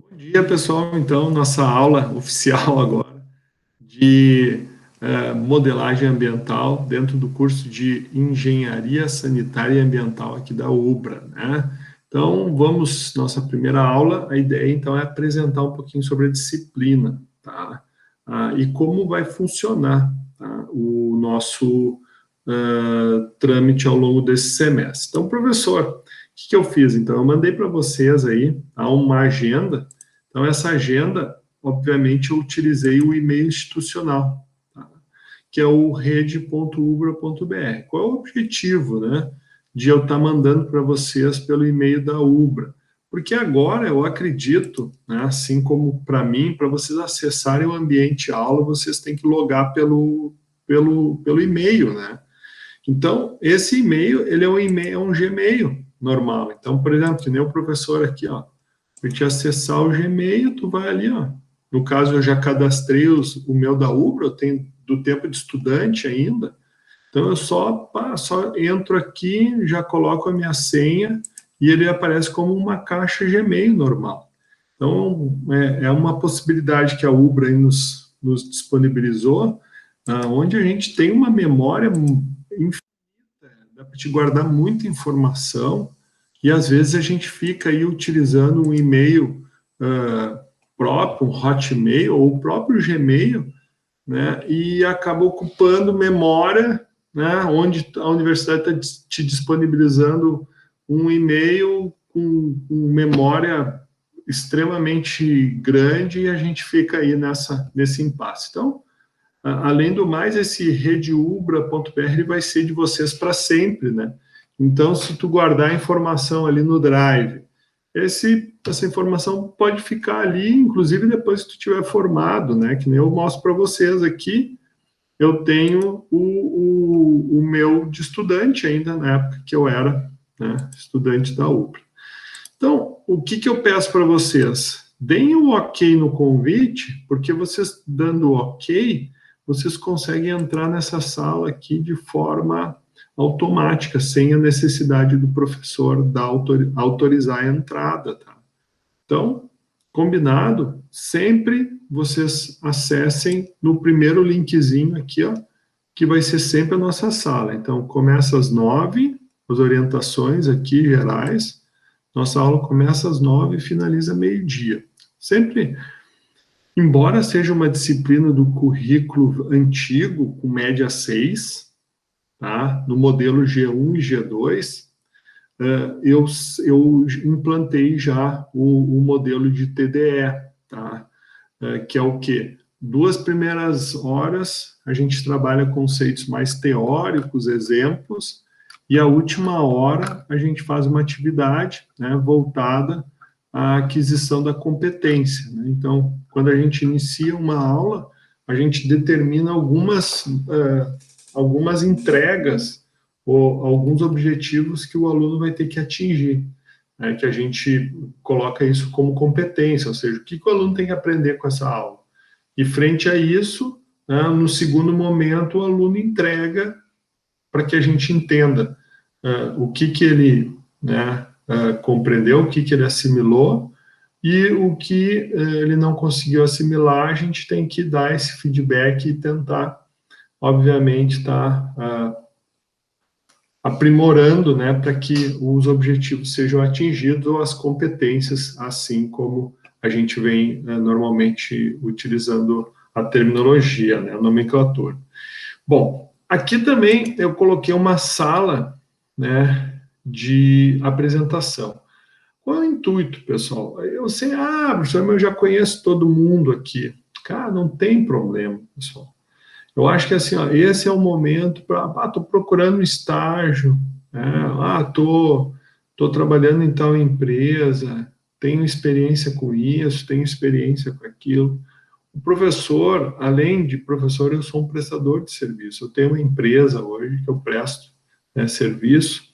Bom dia, pessoal. Então, nossa aula oficial agora de modelagem ambiental dentro do curso de Engenharia Sanitária e Ambiental aqui da UBRA, né? Então, nossa primeira aula, a ideia então é apresentar um pouquinho sobre a disciplina, tá? E como vai funcionar, tá? O nosso trâmite ao longo desse semestre. Então, professor, o que eu fiz? Então, eu mandei para vocês aí uma agenda. Então, essa agenda, obviamente, eu utilizei o e-mail institucional, tá? Que é o rede.ubra.br. Qual é o objetivo, né, de eu estar mandando para vocês pelo e-mail da Ubra? Porque agora eu acredito, né, assim como para mim, para vocês acessarem o ambiente aula, vocês têm que logar pelo e-mail, né? Então, esse e-mail, ele é um e-mail, é um Gmail normal. Então, por exemplo, que nem o professor aqui, ó, para te acessar o Gmail, tu vai ali, ó. No caso, eu já cadastrei o meu da Ubra, eu tenho do tempo de estudante ainda. Então, eu só entro aqui, já coloco a minha senha e ele aparece como uma caixa Gmail normal. Então, é uma possibilidade que a Ubra aí nos disponibilizou, onde a gente tem uma memória infinita, dá para te guardar muita informação, e às vezes a gente fica aí utilizando um e-mail próprio, um Hotmail ou o próprio Gmail, né, e acaba ocupando memória, né, onde a universidade está te disponibilizando um e-mail com memória extremamente grande e a gente fica aí nesse impasse. Então, além do mais, esse redeubra.br vai ser de vocês para sempre, né? Então, se tu guardar a informação ali no Drive, essa informação pode ficar ali, inclusive depois que tu tiver formado, né? Que nem eu mostro para vocês aqui, eu tenho o meu de estudante ainda, na época que eu era, né, estudante da UPRA. Então, o que eu peço para vocês? Deem o ok no convite, porque vocês dando ok, vocês conseguem entrar nessa sala aqui de forma automática, sem a necessidade do professor autorizar a entrada, tá? Então, combinado? Sempre vocês acessem no primeiro linkzinho aqui, ó, que vai ser sempre a nossa sala. Então, começa às 9, as orientações aqui gerais. Nossa aula começa às 9 e finaliza meio-dia. Sempre, embora seja uma disciplina do currículo antigo, com média 6, tá? No modelo G1 e G2, eu implantei já o modelo de TDE, tá? Que é o quê? 2 primeiras horas a gente trabalha conceitos mais teóricos, exemplos, e a última hora a gente faz uma atividade, né, voltada à aquisição da competência, né? Então, quando a gente inicia uma aula, a gente determina algumas entregas ou alguns objetivos que o aluno vai ter que atingir, né, que a gente coloca isso como competência, ou seja, o que o aluno tem que aprender com essa aula. E frente a isso, né, no segundo momento, o aluno entrega para que a gente entenda o que ele, né, compreendeu, o que ele assimilou, e o que ele não conseguiu assimilar, a gente tem que dar esse feedback e tentar, obviamente, estar aprimorando, né, para que os objetivos sejam atingidos ou as competências, assim como a gente vem normalmente utilizando a terminologia, né, a nomenclatura. Bom, aqui também eu coloquei uma sala, né, de apresentação. Qual é o intuito, pessoal? Eu sei, professor, mas eu já conheço todo mundo aqui. Cara, não tem problema, pessoal. Eu acho que assim, ó, esse é o momento para, estou procurando um estágio, né? Tô trabalhando em tal empresa, tenho experiência com isso, tenho experiência com aquilo. O professor, além de professor, eu sou um prestador de serviço. Eu tenho uma empresa hoje que eu presto, né, serviço,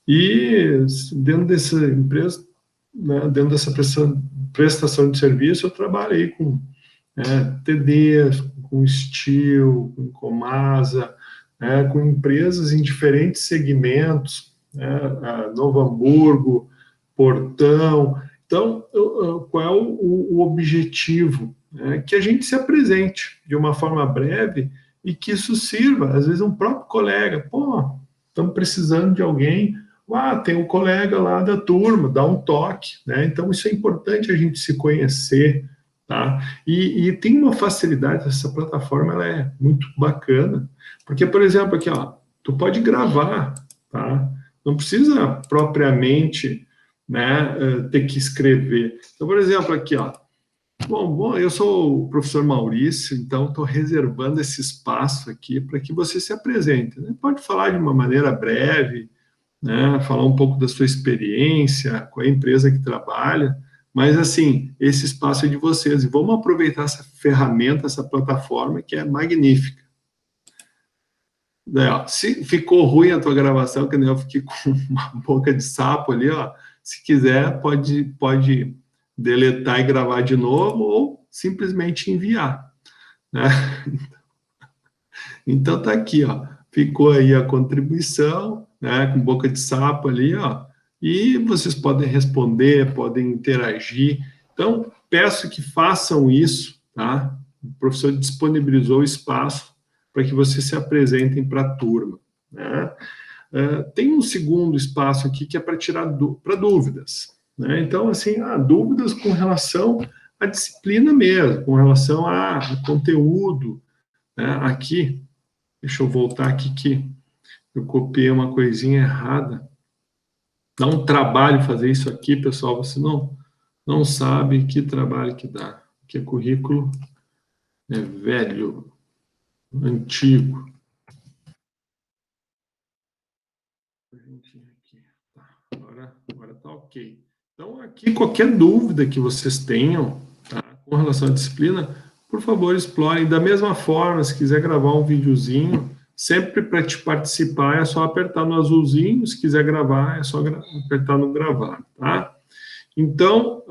e dentro dessa empresa, né, dentro dessa prestação de serviço, eu trabalhei com TDs, com Steel, com Comasa, com empresas em diferentes segmentos, Novo Hamburgo, Portão. Então, qual é o objetivo? Que a gente se apresente de uma forma breve e que isso sirva, às vezes, um próprio colega. Pô, estamos precisando de alguém. Tem um colega lá da turma, dá um toque, né? Então, isso é importante a gente se conhecer, tá? E tem uma facilidade, essa plataforma ela é muito bacana, porque, por exemplo, aqui, ó, tu pode gravar, tá? Não precisa propriamente, né, ter que escrever. Então, por exemplo, aqui, ó, bom, eu sou o professor Maurício, então estou reservando esse espaço aqui para que você se apresente, né? Pode falar de uma maneira breve, né? Falar um pouco da sua experiência, com a empresa que trabalha, mas assim, esse espaço é de vocês e vamos aproveitar essa ferramenta, essa plataforma que é magnífica. Ó, se ficou ruim a tua gravação, que nem eu fiquei com uma boca de sapo ali, ó, se quiser pode deletar e gravar de novo ou simplesmente enviar, né? Então tá aqui, ó, ficou aí a contribuição, né, com boca de sapo ali, ó, e vocês podem responder, podem interagir. Então, peço que façam isso, tá? O professor disponibilizou o espaço para que vocês se apresentem para a turma, né? Tem um segundo espaço aqui que é para tirar para dúvidas, né? Então, assim, dúvidas com relação à disciplina mesmo, com relação ao conteúdo, né? Aqui, deixa eu voltar aqui que eu copiei uma coisinha errada. Dá um trabalho fazer isso aqui, pessoal, você não sabe que trabalho que dá. Que é currículo velho, antigo. Tá, agora tá ok. Então, aqui, qualquer dúvida que vocês tenham, tá, com relação à disciplina, por favor, explorem. Da mesma forma, se quiser gravar um videozinho, sempre para te participar é só apertar no azulzinho, se quiser gravar é só apertar no gravar, tá? Então,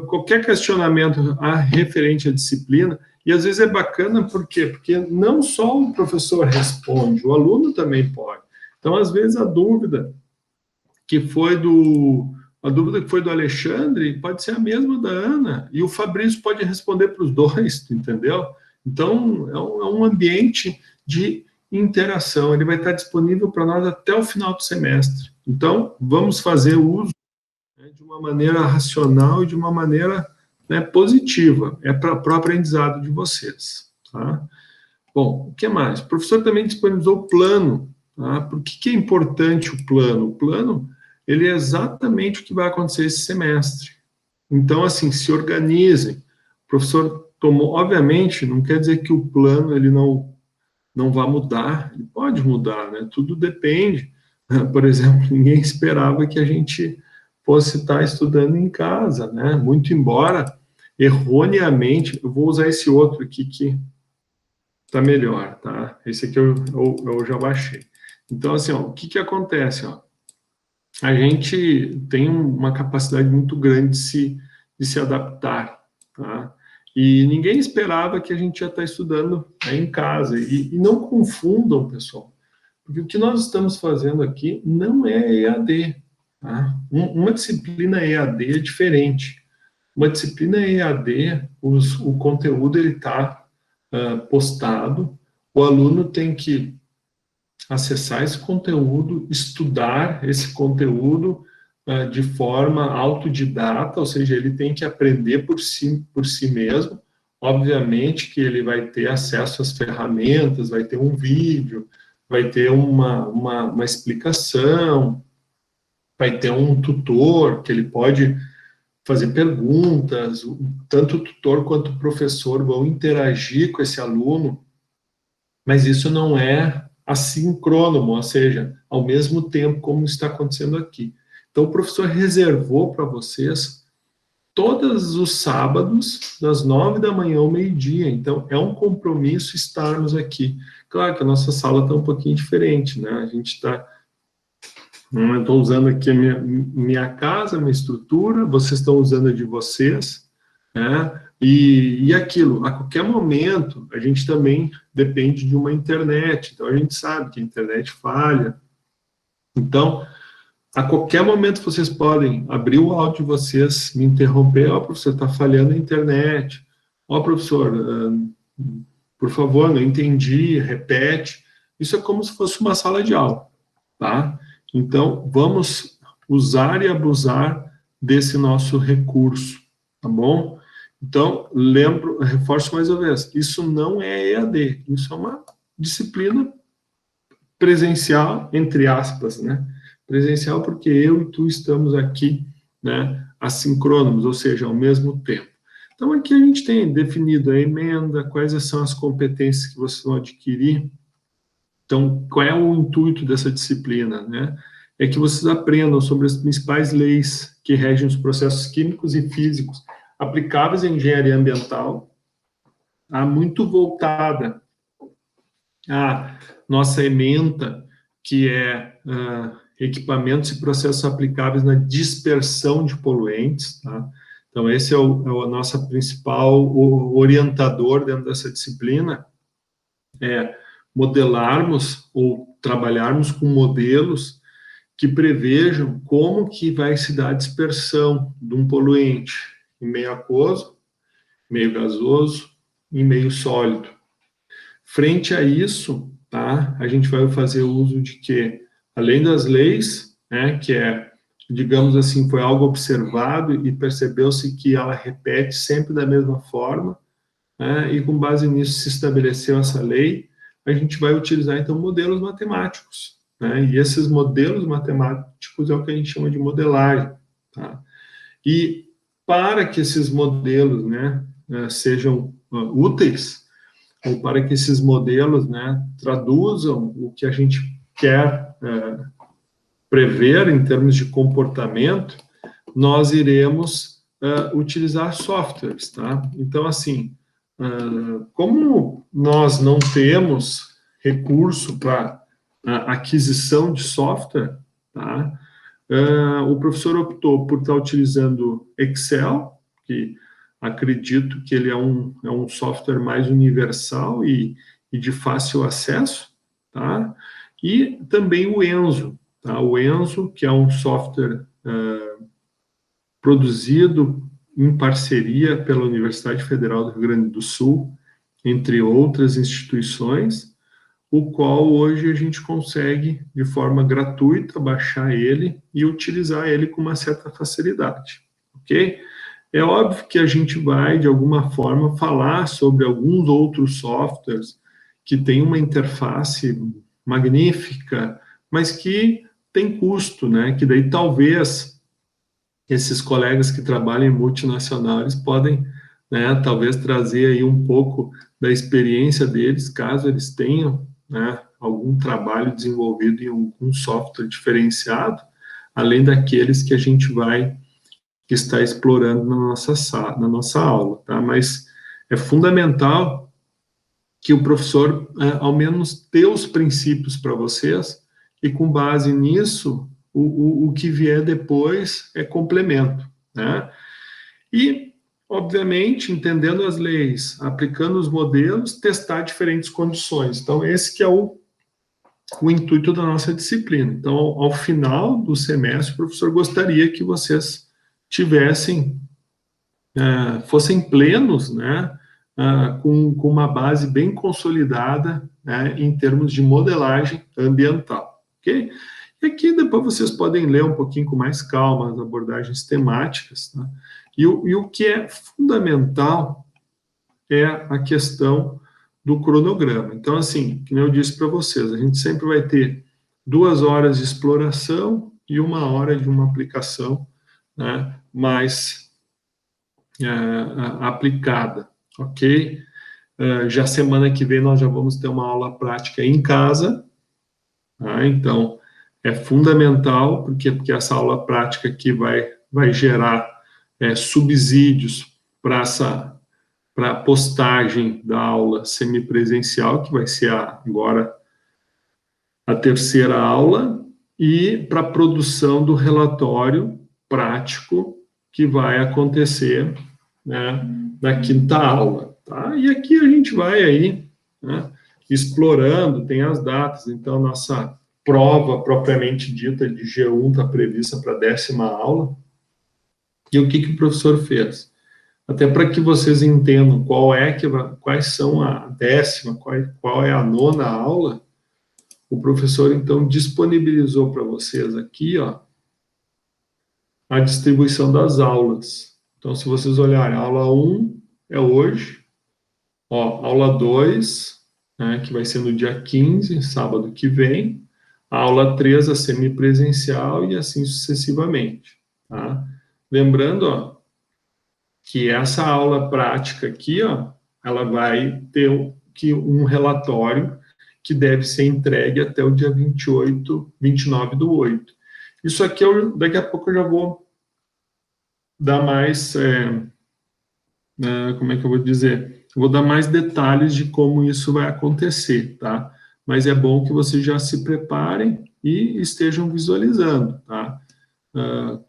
qualquer questionamento referente à disciplina, e às vezes é bacana, por quê? Porque não só o professor responde, o aluno também pode. Então, às vezes, a dúvida que foi do Alexandre pode ser a mesma da Ana, e o Fabrício pode responder para os dois, entendeu? Então, é um ambiente de interação, ele vai estar disponível para nós até o final do semestre. Então, vamos fazer uso, né, de uma maneira racional e de uma maneira, né, positiva, para o aprendizado de vocês, tá? Bom, o que mais? O professor também disponibilizou o plano, tá? Por que é importante o plano? O plano, ele é exatamente o que vai acontecer esse semestre. Então, assim, se organizem. O professor tomou, obviamente, não quer dizer que o plano ele não vai mudar, ele pode mudar, né? Tudo depende. Por exemplo, ninguém esperava que a gente fosse estar estudando em casa, né? Muito embora, erroneamente, eu vou usar esse outro aqui que tá melhor, tá? Esse aqui eu já baixei. Então, assim, ó, o que acontece, ó? A gente tem uma capacidade muito grande de se adaptar, tá? E ninguém esperava que a gente ia estar estudando aí em casa. E não confundam, pessoal, porque o que nós estamos fazendo aqui não é EAD, tá? Uma disciplina EAD é diferente. Uma disciplina EAD, o conteúdo ele está postado, o aluno tem que acessar esse conteúdo, estudar esse conteúdo de forma autodidata, ou seja, ele tem que aprender por si mesmo. Obviamente que ele vai ter acesso às ferramentas, vai ter um vídeo, vai ter uma explicação, vai ter um tutor que ele pode fazer perguntas, tanto o tutor quanto o professor vão interagir com esse aluno, mas isso não é assíncrono, ou seja, ao mesmo tempo como está acontecendo aqui. Então, o professor reservou para vocês todos os sábados, das 9 da manhã ao meio-dia. Então, é um compromisso estarmos aqui. Claro que a nossa sala está um pouquinho diferente, né? A gente está... Eu estou usando aqui a minha casa, minha estrutura, vocês estão usando a de vocês, né? E aquilo, a qualquer momento, a gente também depende de uma internet, então a gente sabe que a internet falha. Então, A qualquer momento vocês podem abrir o áudio de vocês, me interromper, ó, professor, está falhando a internet, ó, professor, por favor, não entendi, repete. Isso é como se fosse uma sala de aula, tá? Então, vamos usar e abusar desse nosso recurso, tá bom? Então, reforço mais uma vez, isso não é EAD, isso é uma disciplina presencial, entre aspas, né? Presencial porque eu e tu estamos aqui, né, assíncronos, ou seja, ao mesmo tempo. Então, aqui a gente tem definido a emenda, quais são as competências que vocês vão adquirir. Então, qual é o intuito dessa disciplina, né? É que vocês aprendam sobre as principais leis que regem os processos químicos e físicos aplicáveis em engenharia ambiental, muito voltada à nossa ementa, que é equipamentos e processos aplicáveis na dispersão de poluentes, tá? Então, esse é o nosso principal orientador dentro dessa disciplina, modelarmos ou trabalharmos com modelos que prevejam como que vai se dar a dispersão de um poluente em meio aquoso, meio gasoso e meio sólido. Frente a isso, tá, a gente vai fazer uso de quê? Além das leis, né, que é, digamos assim, foi algo observado e percebeu-se que ela repete sempre da mesma forma, né, e com base nisso se estabeleceu essa lei, a gente vai utilizar, então, modelos matemáticos, né, e esses modelos matemáticos é o que a gente chama de modelagem, tá? E para que esses modelos, né, sejam úteis, ou para que esses modelos, né, traduzam o que a gente quer prever em termos de comportamento, nós iremos utilizar softwares, tá? Então, assim, como nós não temos recurso para aquisição de software, tá? O professor optou por estar utilizando Excel, que acredito que ele é um software mais universal e de fácil acesso, tá? E também o Enso, tá? O Enso, que é um software produzido em parceria pela Universidade Federal do Rio Grande do Sul, entre outras instituições, o qual hoje a gente consegue, de forma gratuita, baixar ele e utilizar ele com uma certa facilidade, ok? É óbvio que a gente vai, de alguma forma, falar sobre alguns outros softwares que têm uma interface magnífica, mas que tem custo, né? Que daí talvez esses colegas que trabalham em multinacionais podem, né, talvez trazer aí um pouco da experiência deles, caso eles tenham, né, algum trabalho desenvolvido em um software diferenciado, além daqueles que a gente vai estar explorando na nossa aula, tá? Mas é fundamental que o professor, ao menos, dê os princípios para vocês, e com base nisso, o que vier depois é complemento, né? E, obviamente, entendendo as leis, aplicando os modelos, testar diferentes condições. Então, esse que é o intuito da nossa disciplina. Então, ao final do semestre, o professor gostaria que vocês tivessem, fossem plenos, né, com uma base bem consolidada, né, em termos de modelagem ambiental, ok? E aqui depois vocês podem ler um pouquinho com mais calma as abordagens temáticas, tá? E o que é fundamental é a questão do cronograma. Então, assim, como eu disse para vocês, a gente sempre vai ter 2 horas de exploração e 1 hora de uma aplicação, né, mais aplicada, ok? Já semana que vem nós já vamos ter uma aula prática em casa, tá? Então é fundamental, porque essa aula prática aqui vai gerar subsídios para a postagem da aula semipresencial, que vai ser agora a 3ª aula, e para a produção do relatório prático que vai acontecer, né, na 5ª aula, tá? E aqui a gente vai aí, né, explorando, tem as datas, então nossa prova propriamente dita de G1 está prevista para a 10ª aula. E o que o professor fez? Até para que vocês entendam quais são a 10ª, qual é a 9ª aula, o professor, então, disponibilizou para vocês aqui, ó, a distribuição das aulas. Então, se vocês olharem, a aula 1 é hoje, ó, aula 2, né, que vai ser no dia 15, sábado que vem, a aula 3, a semipresencial, e assim sucessivamente, tá? Lembrando, ó, que essa aula prática aqui, ó, ela vai ter um relatório que deve ser entregue até o dia 29/8. Isso aqui, daqui a pouco eu já vou dar mais, como é que eu vou dizer? Eu vou dar mais detalhes de como isso vai acontecer, tá? Mas é bom que vocês já se preparem e estejam visualizando, tá?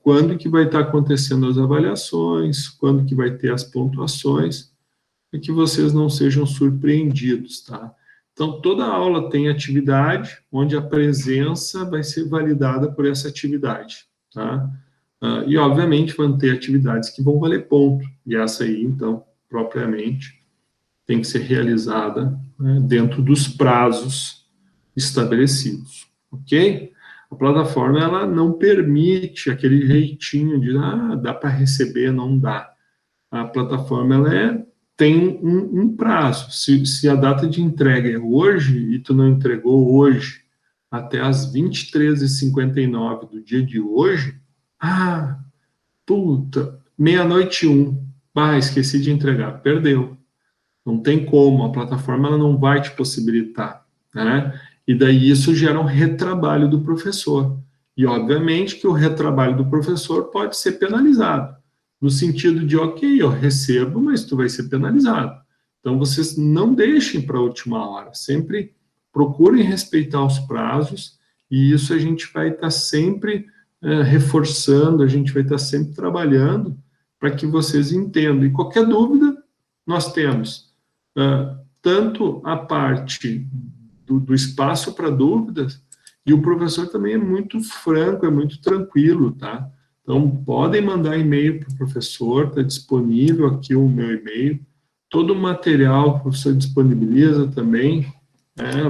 Quando que vai estar acontecendo as avaliações, quando que vai ter as pontuações, para que vocês não sejam surpreendidos, tá? Então, toda aula tem atividade, onde a presença vai ser validada por essa atividade, tá? E, obviamente, vão ter atividades que vão valer ponto, e essa aí, então, propriamente, tem que ser realizada, né, dentro dos prazos estabelecidos, ok? A plataforma, ela não permite aquele jeitinho de, dá para receber, não dá. A plataforma, ela tem um prazo. Se a data de entrega é hoje, e tu não entregou hoje, até as 23h59 do dia de hoje, puta, 00:01, esqueci de entregar, perdeu. Não tem como, a plataforma ela não vai te possibilitar, né? E daí isso gera um retrabalho do professor. E, obviamente, que o retrabalho do professor pode ser penalizado, no sentido de, ok, eu recebo, mas tu vai ser penalizado. Então, vocês não deixem para a última hora, sempre procurem respeitar os prazos, e isso a gente vai estar sempre reforçando, a gente vai estar sempre trabalhando para que vocês entendam. E qualquer dúvida, nós temos tanto a parte do espaço para dúvidas, e o professor também é muito franco, é muito tranquilo, tá? Então, podem mandar e-mail para o professor, está disponível aqui o meu e-mail, todo o material o professor disponibiliza também,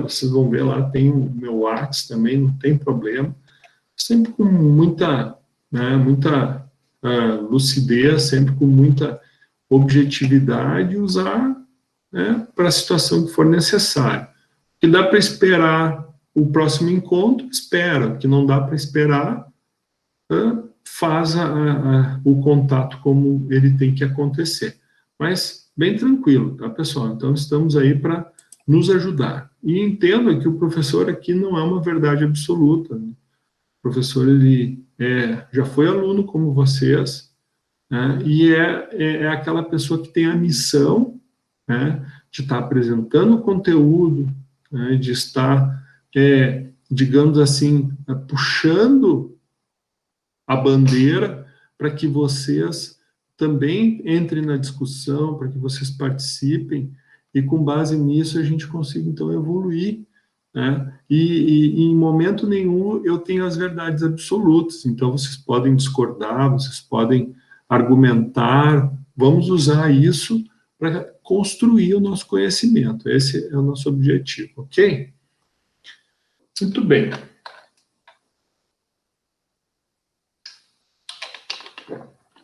vocês vão ver lá, tem o meu WhatsApp também, não tem problema, sempre com muita lucidez, sempre com muita objetividade, usar para a situação que for necessária. Que dá para esperar o próximo encontro, espera. O que não dá para esperar, faz o contato como ele tem que acontecer. Mas bem tranquilo, tá, pessoal? Então, estamos aí para nos ajudar. E entenda que o professor aqui não é uma verdade absoluta, né? O professor, ele já foi aluno como vocês, né? E é aquela pessoa que tem a missão, né, de estar apresentando o conteúdo, né, de estar, digamos assim, puxando a bandeira para que vocês também entrem na discussão, para que vocês participem, e com base nisso a gente consiga, então, evoluir, né? E em momento nenhum eu tenho as verdades absolutas, então vocês podem discordar, vocês podem argumentar, vamos usar isso para construir o nosso conhecimento. Esse é o nosso objetivo, ok? Muito bem.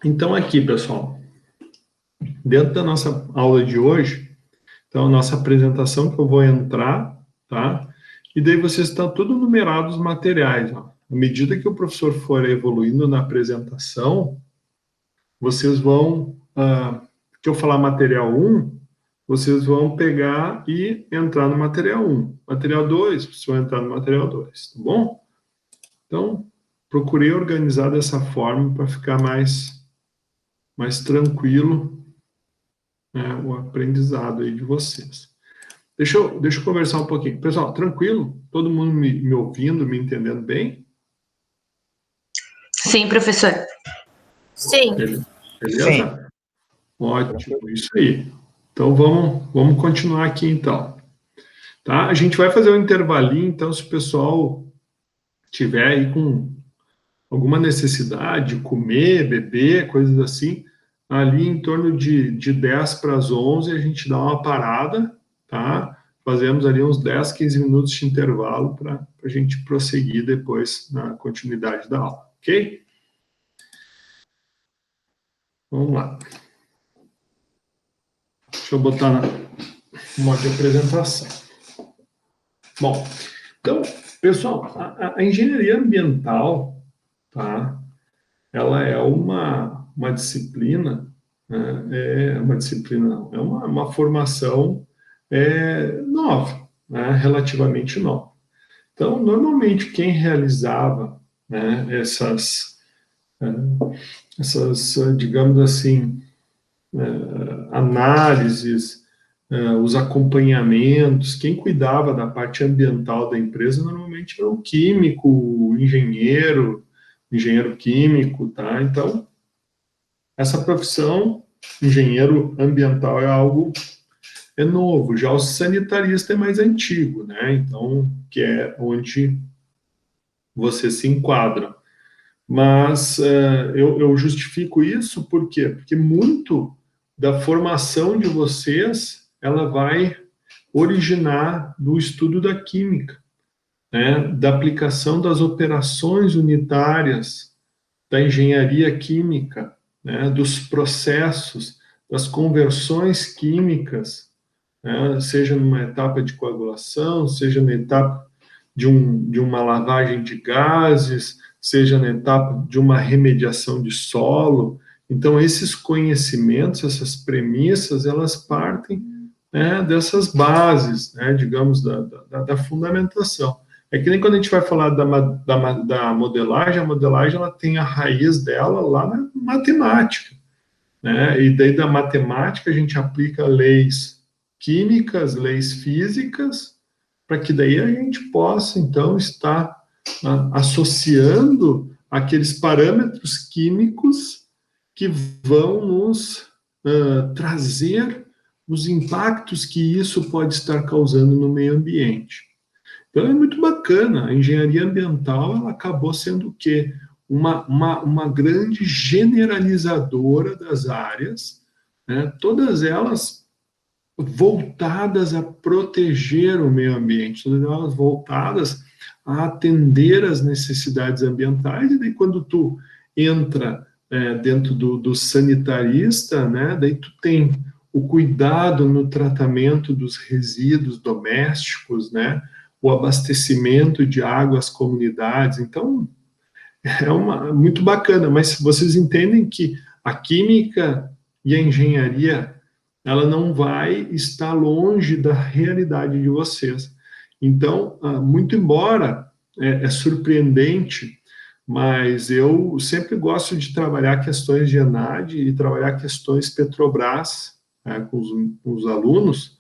Então, aqui, pessoal, dentro da nossa aula de hoje, então, a nossa apresentação que eu vou entrar, tá? E daí vocês estão tudo numerados os materiais, ó. À medida que o professor for evoluindo na apresentação, vocês vão, que eu falar material 1, vocês vão pegar e entrar no material 1. Material 2, vocês vão entrar no material 2, tá bom? Então, procurei organizar dessa forma para ficar mais tranquilo, né, o aprendizado aí de vocês. Deixa eu conversar um pouquinho. Pessoal, tranquilo? Todo mundo me ouvindo, me entendendo bem? Sim, professor. Sim. Beleza? Sim. Ótimo, isso aí. Então, vamos continuar aqui, então. Tá? A gente vai fazer um intervalinho, então, se o pessoal tiver aí com alguma necessidade de comer, beber, coisas assim, ali em torno de 10 para as 11 a gente dá uma parada, tá? Fazemos ali uns 10, 15 minutos de intervalo para a gente prosseguir depois na continuidade da aula, ok? Vamos lá. Deixa eu botar na modo de apresentação. Bom, então, pessoal, a engenharia ambiental, tá? Ela é uma disciplina, né? É uma disciplina, não, é uma formação nova, né? Relativamente nova. Então, normalmente, quem realizava, né, digamos assim, análises, os acompanhamentos, quem cuidava da parte ambiental da empresa normalmente era o químico, o engenheiro químico, tá? Então, essa profissão, engenheiro ambiental, é novo, já o sanitarista é mais antigo, né? Então, que é onde você se enquadra. Mas eu justifico isso por quê? Porque muito da formação de vocês, ela vai originar do estudo da química, né? Da aplicação das operações unitárias, da engenharia química, né? Dos processos, das conversões químicas, né? Seja numa etapa de coagulação, seja na etapa de uma lavagem de gases, seja na etapa de uma remediação de solo. Então, esses conhecimentos, essas premissas, elas partem, né, dessas bases, né, digamos, da fundamentação. É que nem quando a gente vai falar da modelagem, a modelagem ela tem a raiz dela lá na matemática, né? E daí da matemática a gente aplica leis químicas, leis físicas, para que daí a gente possa, então, estar associando aqueles parâmetros químicos que vão nos trazer os impactos que isso pode estar causando no meio ambiente. Então é muito bacana, a engenharia ambiental ela acabou sendo o quê? Uma grande generalizadora das áreas, né? Todas elas voltadas a proteger o meio ambiente, todas elas voltadas a atender às necessidades ambientais, e daí quando tu entra dentro do sanitarista, né, daí tu tem o cuidado no tratamento dos resíduos domésticos, né, o abastecimento de água às comunidades, então muito bacana, mas vocês entendem que a química e a engenharia ela não vai estar longe da realidade de vocês. Então, muito embora é surpreendente, mas eu sempre gosto de trabalhar questões de ENAD e trabalhar questões Petrobras, né, com os alunos,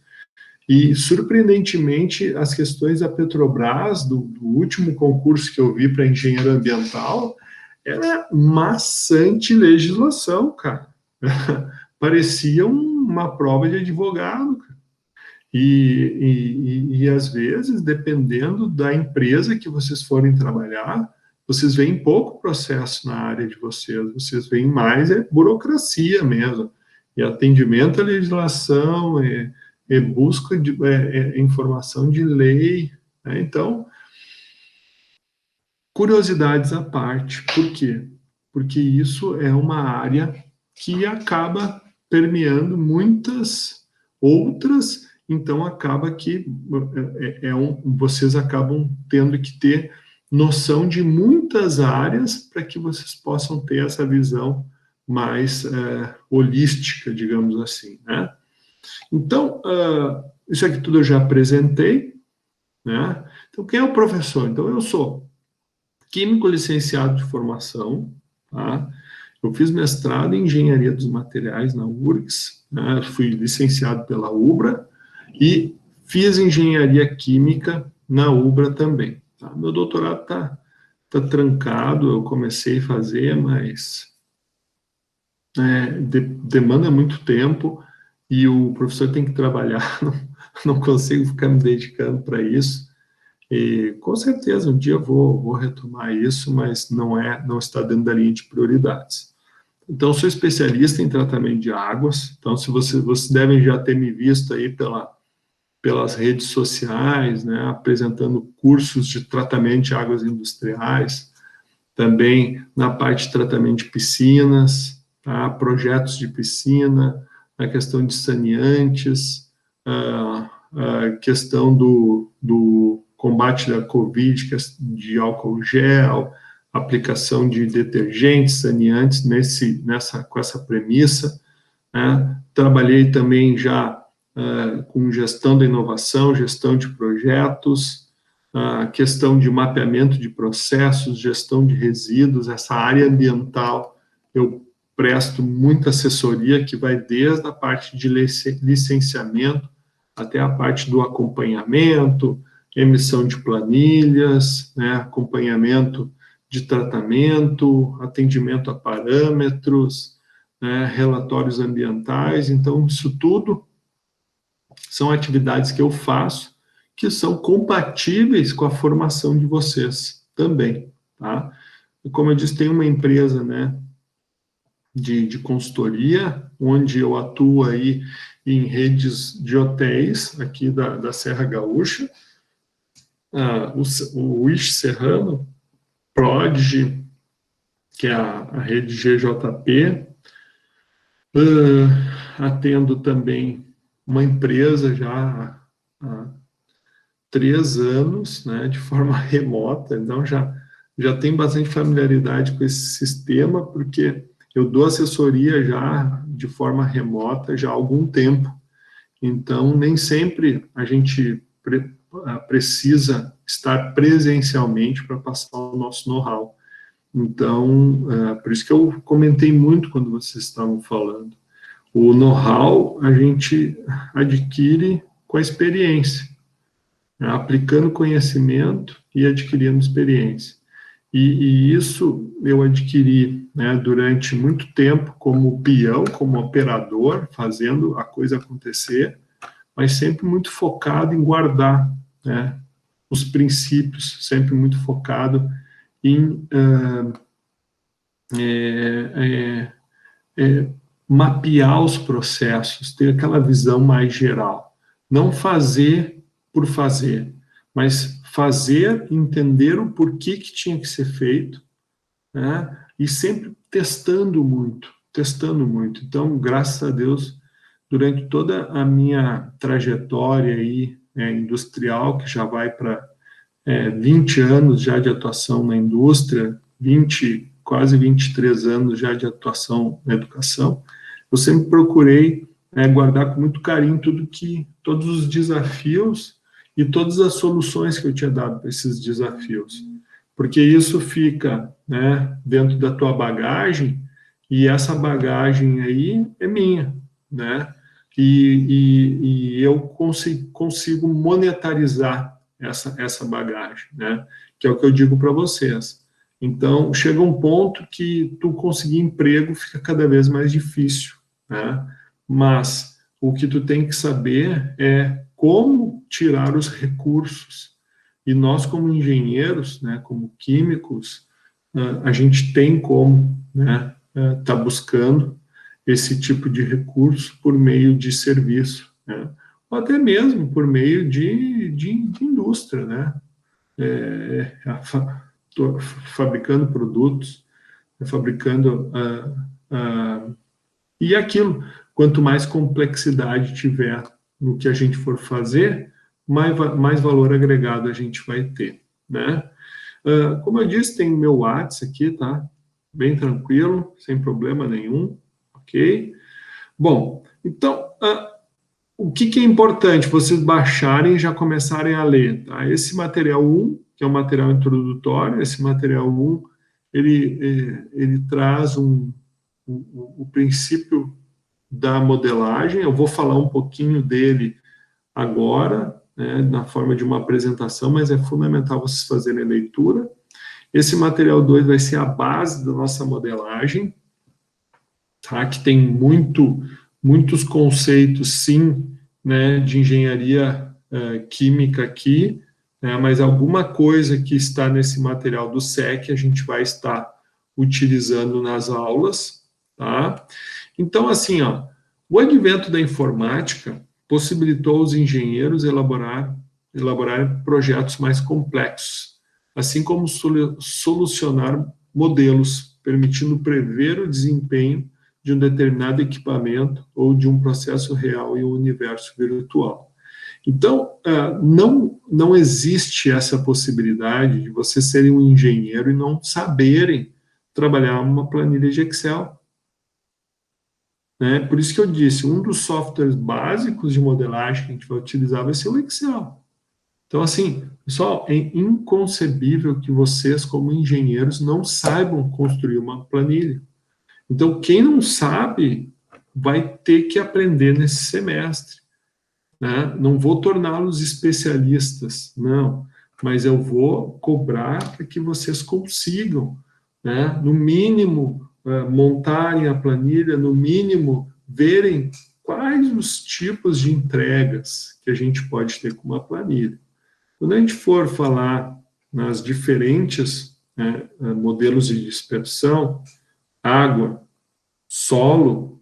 e, surpreendentemente, as questões da Petrobras, do último concurso que eu vi para engenheiro ambiental, era maçante legislação, cara. Parecia uma prova de advogado, cara. E às vezes, dependendo da empresa que vocês forem trabalhar, vocês veem pouco processo na área de vocês veem mais burocracia mesmo, e atendimento à legislação, busca de informação de lei, né? Então, curiosidades à parte, por quê? Porque isso é uma área que acaba permeando muitas outras, então acaba que vocês acabam tendo que ter noção de muitas áreas para que vocês possam ter essa visão mais holística, digamos assim, né? Então, isso aqui tudo eu já apresentei, né? Então, quem é o professor? Então, eu sou químico licenciado de formação, tá? Eu fiz mestrado em engenharia dos materiais na URGS, né? Fui licenciado pela UBRA e fiz engenharia química na UBRA também. Tá? Meu doutorado tá trancado, eu comecei a fazer, mas demanda muito tempo e o professor tem que trabalhar, não consigo ficar me dedicando para isso. E com certeza um dia eu vou retomar isso, mas não está dentro da linha de prioridades. Então, sou especialista em tratamento de águas. Então, se vocês devem já ter me visto aí pelas redes sociais, né, apresentando cursos de tratamento de águas industriais, também na parte de tratamento de piscinas, tá, projetos de piscina, a questão de saneantes, a questão do combate da Covid, de álcool gel, aplicação de detergentes, saneantes com essa premissa, né? Trabalhei também já com gestão da inovação, gestão de projetos, questão de mapeamento de processos, gestão de resíduos, essa área ambiental, eu presto muita assessoria que vai desde a parte de licenciamento até a parte do acompanhamento, emissão de planilhas, né, acompanhamento de tratamento, atendimento a parâmetros, né, relatórios ambientais. Então, isso tudo são atividades que eu faço que são compatíveis com a formação de vocês também, tá? E como eu disse, tem uma empresa, né, de consultoria, onde eu atuo aí em redes de hotéis aqui da Serra Gaúcha, o Wish Serrano, Prodigy, que é a rede GJP, atendo também uma empresa já há 3 anos, né, de forma remota, então já tem bastante familiaridade com esse sistema, porque eu dou assessoria já de forma remota já há algum tempo, então nem sempre a gente precisa estar presencialmente para passar o nosso know-how. Então, por isso que eu comentei muito quando vocês estavam falando. O know-how a gente adquire com a experiência, né, aplicando conhecimento e adquirindo experiência. E isso eu adquiri, né, durante muito tempo como peão, como operador, fazendo a coisa acontecer, mas sempre muito focado em guardar, né, os princípios, sempre muito focado em mapear os processos, ter aquela visão mais geral. Não fazer por fazer, mas fazer, entender o porquê que tinha que ser feito, né? E sempre testando muito, testando muito. Então, graças a Deus, durante toda a minha trajetória aí, industrial, que já vai para 20 anos já de atuação na indústria, quase 23 anos já de atuação na educação, eu sempre procurei guardar com muito carinho todos os desafios e todas as soluções que eu tinha dado para esses desafios, porque isso fica, né, dentro da tua bagagem, e essa bagagem aí é minha, né, e eu consigo monetarizar essa bagagem, né, que é o que eu digo para vocês. Então, chega um ponto que tu conseguir emprego fica cada vez mais difícil, né? Mas o que tu tem que saber é como tirar os recursos. E nós, como engenheiros, né, como químicos, a gente tem como, né, tá buscando esse tipo de recurso por meio de serviço, né? Ou até mesmo por meio de indústria, né? Fabricando produtos, fabricando e aquilo, quanto mais complexidade tiver no que a gente for fazer, mais valor agregado a gente vai ter, né? Como eu disse, tem meu WhatsApp aqui, tá? Bem tranquilo, sem problema nenhum, ok? Bom, então, o que é importante? Vocês baixarem e já começarem a ler, tá? Esse material 1, que é um material introdutório, esse material 1, ele traz o princípio da modelagem. Eu vou falar um pouquinho dele agora, né, na forma de uma apresentação, mas é fundamental vocês fazerem a leitura. Esse material 2 vai ser a base da nossa modelagem, tá? Que tem muitos conceitos, sim, né, de engenharia química aqui, né, mas alguma coisa que está nesse material do SEC a gente vai estar utilizando nas aulas, tá? Então, assim, ó, o advento da informática possibilitou os engenheiros elaborarem projetos mais complexos, assim como solucionar modelos, permitindo prever o desempenho de um determinado equipamento ou de um processo real em um universo virtual. Então, não existe essa possibilidade de vocês serem um engenheiro e não saberem trabalhar uma planilha de Excel, né? Por isso que eu disse, um dos softwares básicos de modelagem que a gente vai utilizar vai ser o Excel. Então, assim, pessoal, é inconcebível que vocês, como engenheiros, não saibam construir uma planilha. Então, quem não sabe vai ter que aprender nesse semestre, né? Não vou torná-los especialistas, não, mas eu vou cobrar para que vocês consigam, né? No mínimo, montarem a planilha, no mínimo, verem quais os tipos de entregas que a gente pode ter com uma planilha. Quando a gente for falar nas diferentes, né, modelos de dispersão, água, solo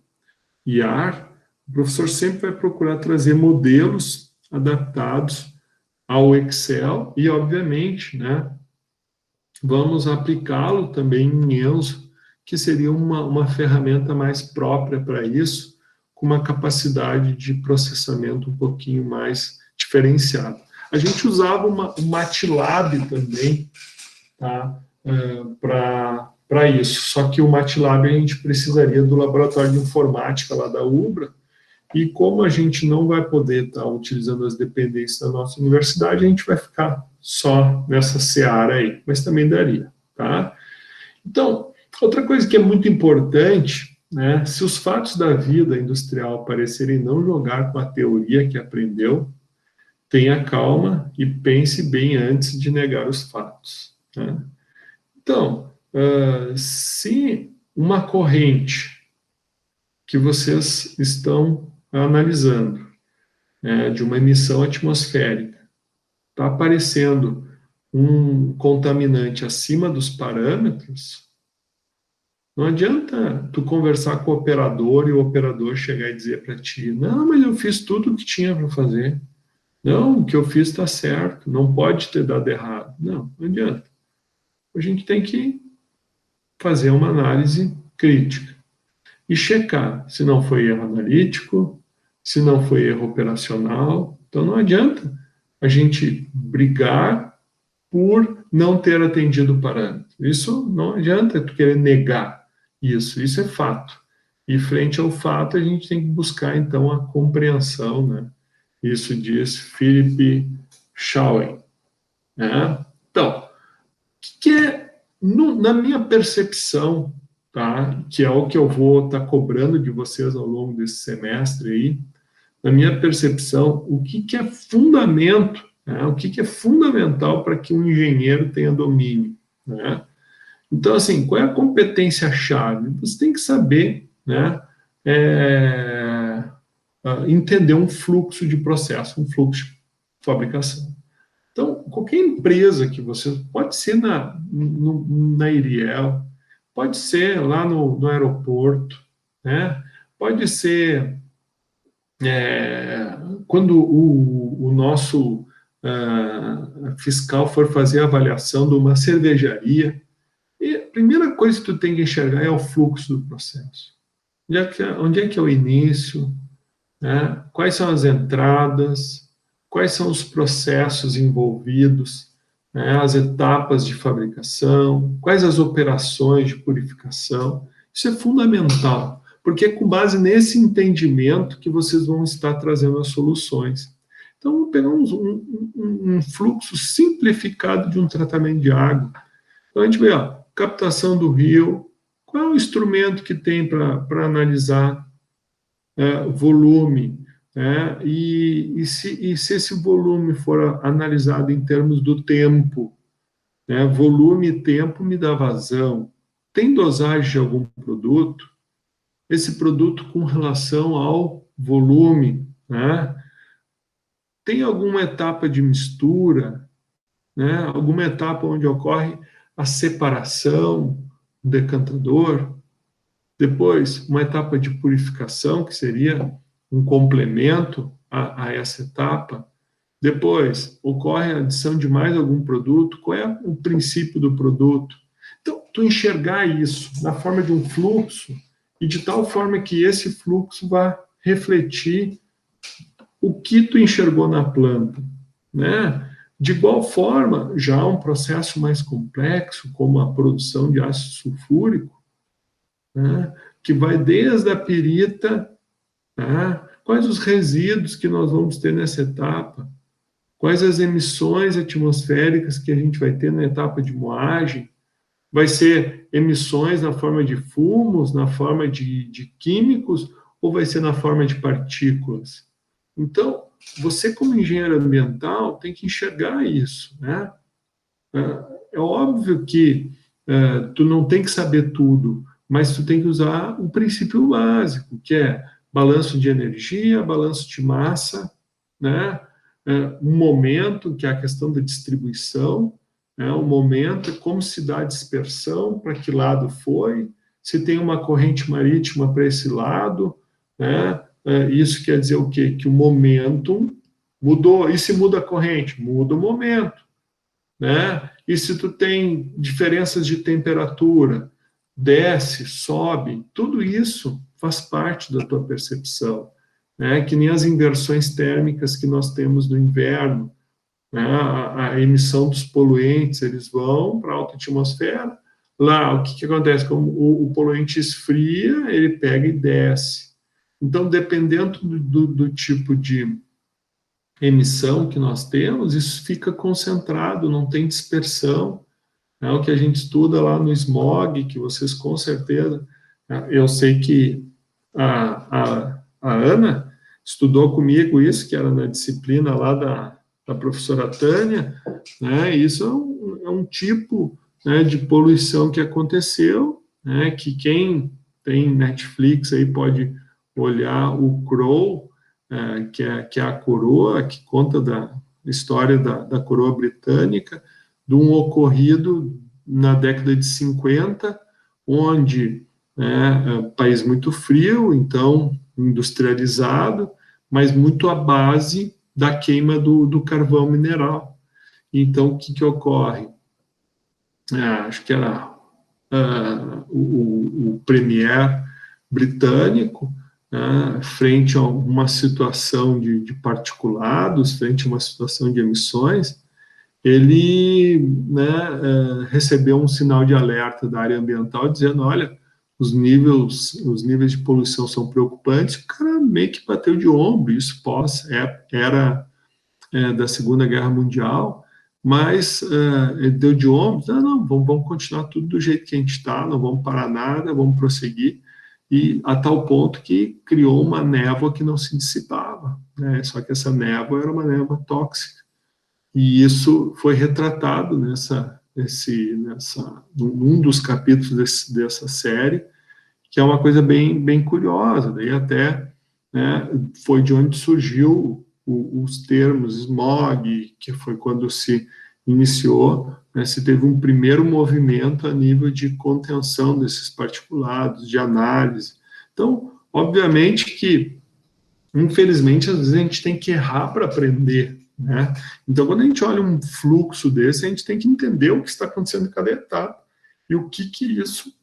e ar, o professor sempre vai procurar trazer modelos adaptados ao Excel e, obviamente, né, vamos aplicá-lo também em Enso, que seria uma ferramenta mais própria para isso, com uma capacidade de processamento um pouquinho mais diferenciada. A gente usava o MATLAB também, tá, para isso, só que o MATLAB a gente precisaria do laboratório de informática lá da UBRA, e como a gente não vai poder estar utilizando as dependências da nossa universidade, a gente vai ficar só nessa seara aí, mas também daria, tá? Então, outra coisa que é muito importante, né, se os fatos da vida industrial parecerem não jogar com a teoria que aprendeu, tenha calma e pense bem antes de negar os fatos, né? Então, se uma corrente que vocês estão analisando, né, de uma emissão atmosférica, está aparecendo um contaminante acima dos parâmetros, não adianta tu conversar com o operador e o operador chegar e dizer para ti, não, mas eu fiz tudo o que tinha para fazer. Não, o que eu fiz está certo, não pode ter dado errado. Não, não adianta. A gente tem que fazer uma análise crítica e checar se não foi erro analítico, se não foi erro operacional. Então não adianta a gente brigar por não ter atendido o parâmetro. Isso não adianta tu querer negar isso é fato. E frente ao fato a gente tem que buscar então a compreensão, né? Isso diz Philip Schauen, né? Então, o que é, na minha percepção, tá? Que é o que eu vou estar cobrando de vocês ao longo desse semestre aí, na minha percepção, o que é fundamento, né? O que é fundamental para que um engenheiro tenha domínio, né? Então, assim, qual é a competência-chave? Você tem que saber, né, entender um fluxo de processo, um fluxo de fabricação. Então, qualquer empresa que você... Pode ser na Iriel, pode ser lá no aeroporto, né? Pode ser quando o nosso fiscal for fazer a avaliação de uma cervejaria, e a primeira coisa que tu tem que enxergar é o fluxo do processo. Onde é que é o início, né? Quais são as entradas, quais são os processos envolvidos, né? As etapas de fabricação, quais as operações de purificação. Isso é fundamental, porque é com base nesse entendimento que vocês vão estar trazendo as soluções. Então, vamos pegar um fluxo simplificado de um tratamento de água. Então, a gente vê, ó, captação do rio, qual é o instrumento que tem para analisar volume, né? E se esse volume for analisado em termos do tempo, né? Volume e tempo me dá vazão. Tem dosagem de algum produto? Esse produto com relação ao volume, né? Tem alguma etapa de mistura? né? Alguma etapa onde ocorre a separação do decantador, depois uma etapa de purificação, que seria um complemento a essa etapa, depois ocorre a adição de mais algum produto, qual é o princípio do produto? Então, tu enxergar isso na forma de um fluxo, e de tal forma que esse fluxo vá refletir o que tu enxergou na planta, né? De igual forma, já um processo mais complexo, como a produção de ácido sulfúrico, né? Que vai desde a pirita, né? Quais os resíduos que nós vamos ter nessa etapa, quais as emissões atmosféricas que a gente vai ter na etapa de moagem, vai ser emissões na forma de fumos, na forma de químicos, ou vai ser na forma de partículas? Então, você como engenheiro ambiental tem que enxergar isso, né? É óbvio que tu não tem que saber tudo, mas tu tem que usar o princípio básico, que é balanço de energia, balanço de massa, né? Um momento, que é a questão da distribuição, né? Um momento é como se dá a dispersão, para que lado foi, se tem uma corrente marítima para esse lado, né? Isso quer dizer o quê? Que o momento mudou. E se muda a corrente? Muda o momento, né? E se tu tem diferenças de temperatura, desce, sobe, tudo isso faz parte da tua percepção, né? Que nem as inversões térmicas que nós temos no inverno, né? A emissão dos poluentes, eles vão para a alta atmosfera, lá o que acontece? Como o poluente esfria, ele pega e desce. Então, dependendo do tipo de emissão que nós temos, isso fica concentrado, não tem dispersão. É o que a gente estuda lá no smog, que vocês com certeza, eu sei que a Ana estudou comigo isso, que era na disciplina lá da professora Tânia, né? Isso é um tipo, né, de poluição que aconteceu, né, que quem tem Netflix aí pode olhar o Crow, que é a coroa, que conta da história da coroa britânica, de um ocorrido na década de 50, onde, né, é um país muito frio, então industrializado, mas muito à base da queima do carvão mineral. Então, o que ocorre? Acho que era o premier britânico, né, frente a uma situação de particulados, frente a uma situação de emissões, ele, né, recebeu um sinal de alerta da área ambiental dizendo, olha, os níveis de poluição são preocupantes. O cara meio que bateu de ombro, isso era da Segunda Guerra Mundial, mas ele deu de ombro, não, vamos continuar tudo do jeito que a gente está, não vamos parar nada, vamos prosseguir, e a tal ponto que criou uma névoa que não se dissipava, né? Só que essa névoa era uma névoa tóxica, e isso foi retratado num dos capítulos dessa série, que é uma coisa bem, bem curiosa. Daí até, né, foi de onde surgiu os termos smog, que foi quando se iniciou, né, se teve um primeiro movimento a nível de contenção desses particulados, de análise. Então, obviamente que, infelizmente, às vezes a gente tem que errar para aprender, né? Então, quando a gente olha um fluxo desse, a gente tem que entender o que está acontecendo em cada etapa e o que isso,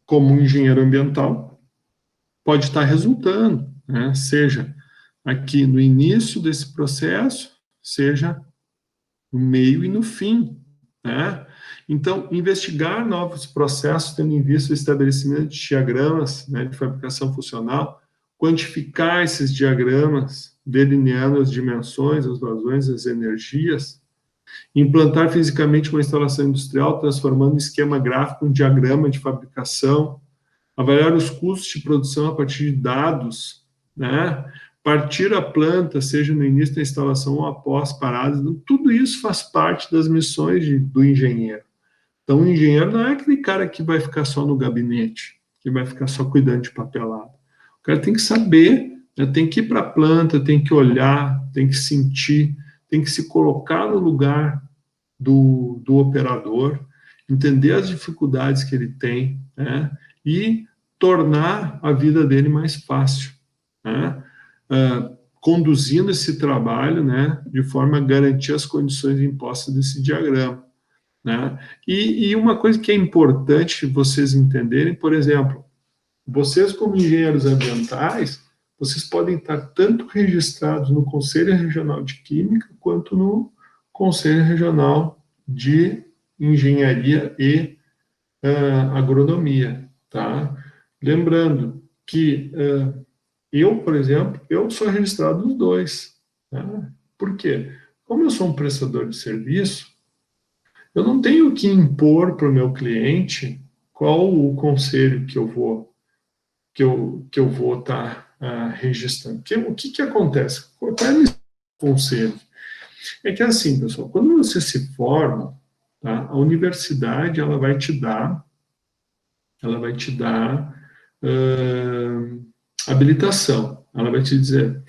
como um engenheiro ambiental, pode estar resultando, né? Seja aqui no início desse processo, seja no meio e no fim, né? Então, investigar novos processos, tendo em vista o estabelecimento de diagramas, né, de fabricação funcional, quantificar esses diagramas, delineando as dimensões, as vazões, as energias, implantar fisicamente uma instalação industrial, transformando em esquema gráfico um diagrama de fabricação, avaliar os custos de produção a partir de dados, né? Partir a planta, seja no início da instalação ou após paradas, tudo isso faz parte das missões do engenheiro. Então, o engenheiro não é aquele cara que vai ficar só no gabinete, que vai ficar só cuidando de papelada. O cara tem que saber, né? Tem que ir para a planta, tem que olhar, tem que sentir, tem que se colocar no lugar do operador, entender as dificuldades que ele tem, né, e tornar a vida dele mais fácil, né, conduzindo esse trabalho, né, de forma a garantir as condições impostas desse diagrama, né. E uma coisa que é importante vocês entenderem, por exemplo, vocês como engenheiros ambientais, vocês podem estar tanto registrados no Conselho Regional de Química quanto no Conselho Regional de Engenharia e Agronomia, tá? Lembrando que eu, por exemplo, eu sou registrado nos dois, tá? Por quê? Como eu sou um prestador de serviço, eu não tenho que impor para o meu cliente qual o conselho que eu vou estar registrando. O que acontece? Qual é o conselho? É que assim, pessoal, quando você se forma, tá, a universidade ela vai te dar habilitação, ela vai te dizer,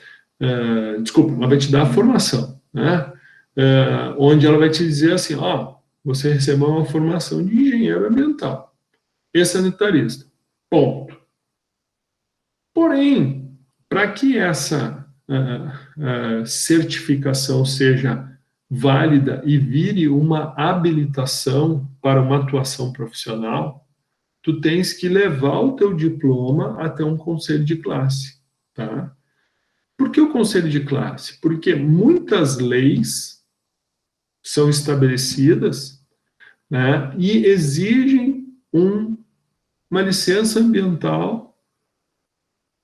desculpa, ela vai te dar a formação, né? Onde ela vai te dizer assim, ó, você recebeu uma formação de engenheiro ambiental e sanitarista, ponto. Porém, para que essa certificação seja válida e vire uma habilitação para uma atuação profissional, tu tens que levar o teu diploma até um conselho de classe, tá? Por que o conselho de classe? Porque muitas leis são estabelecidas, né, e exigem uma licença ambiental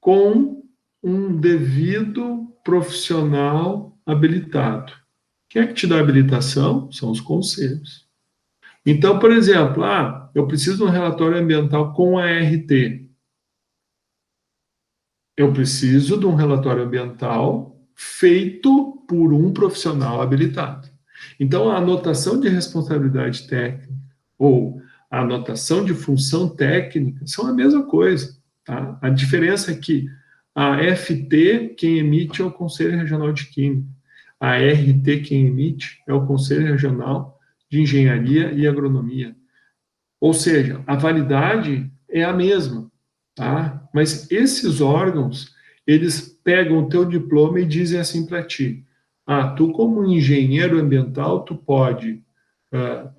com um devido profissional habilitado. Quem é que te dá habilitação? São os conselhos. Então, por exemplo, eu preciso de um relatório ambiental com ART. Eu preciso de um relatório ambiental feito por um profissional habilitado. Então, a anotação de responsabilidade técnica ou a anotação de função técnica são a mesma coisa, tá? A diferença é que a FT, quem emite é o Conselho Regional de Química. A RT, quem emite é o Conselho Regional de Engenharia e Agronomia. Ou seja, a validade é a mesma, tá? Mas esses órgãos, eles pegam o teu diploma e dizem assim para ti, tu como engenheiro ambiental, tu pode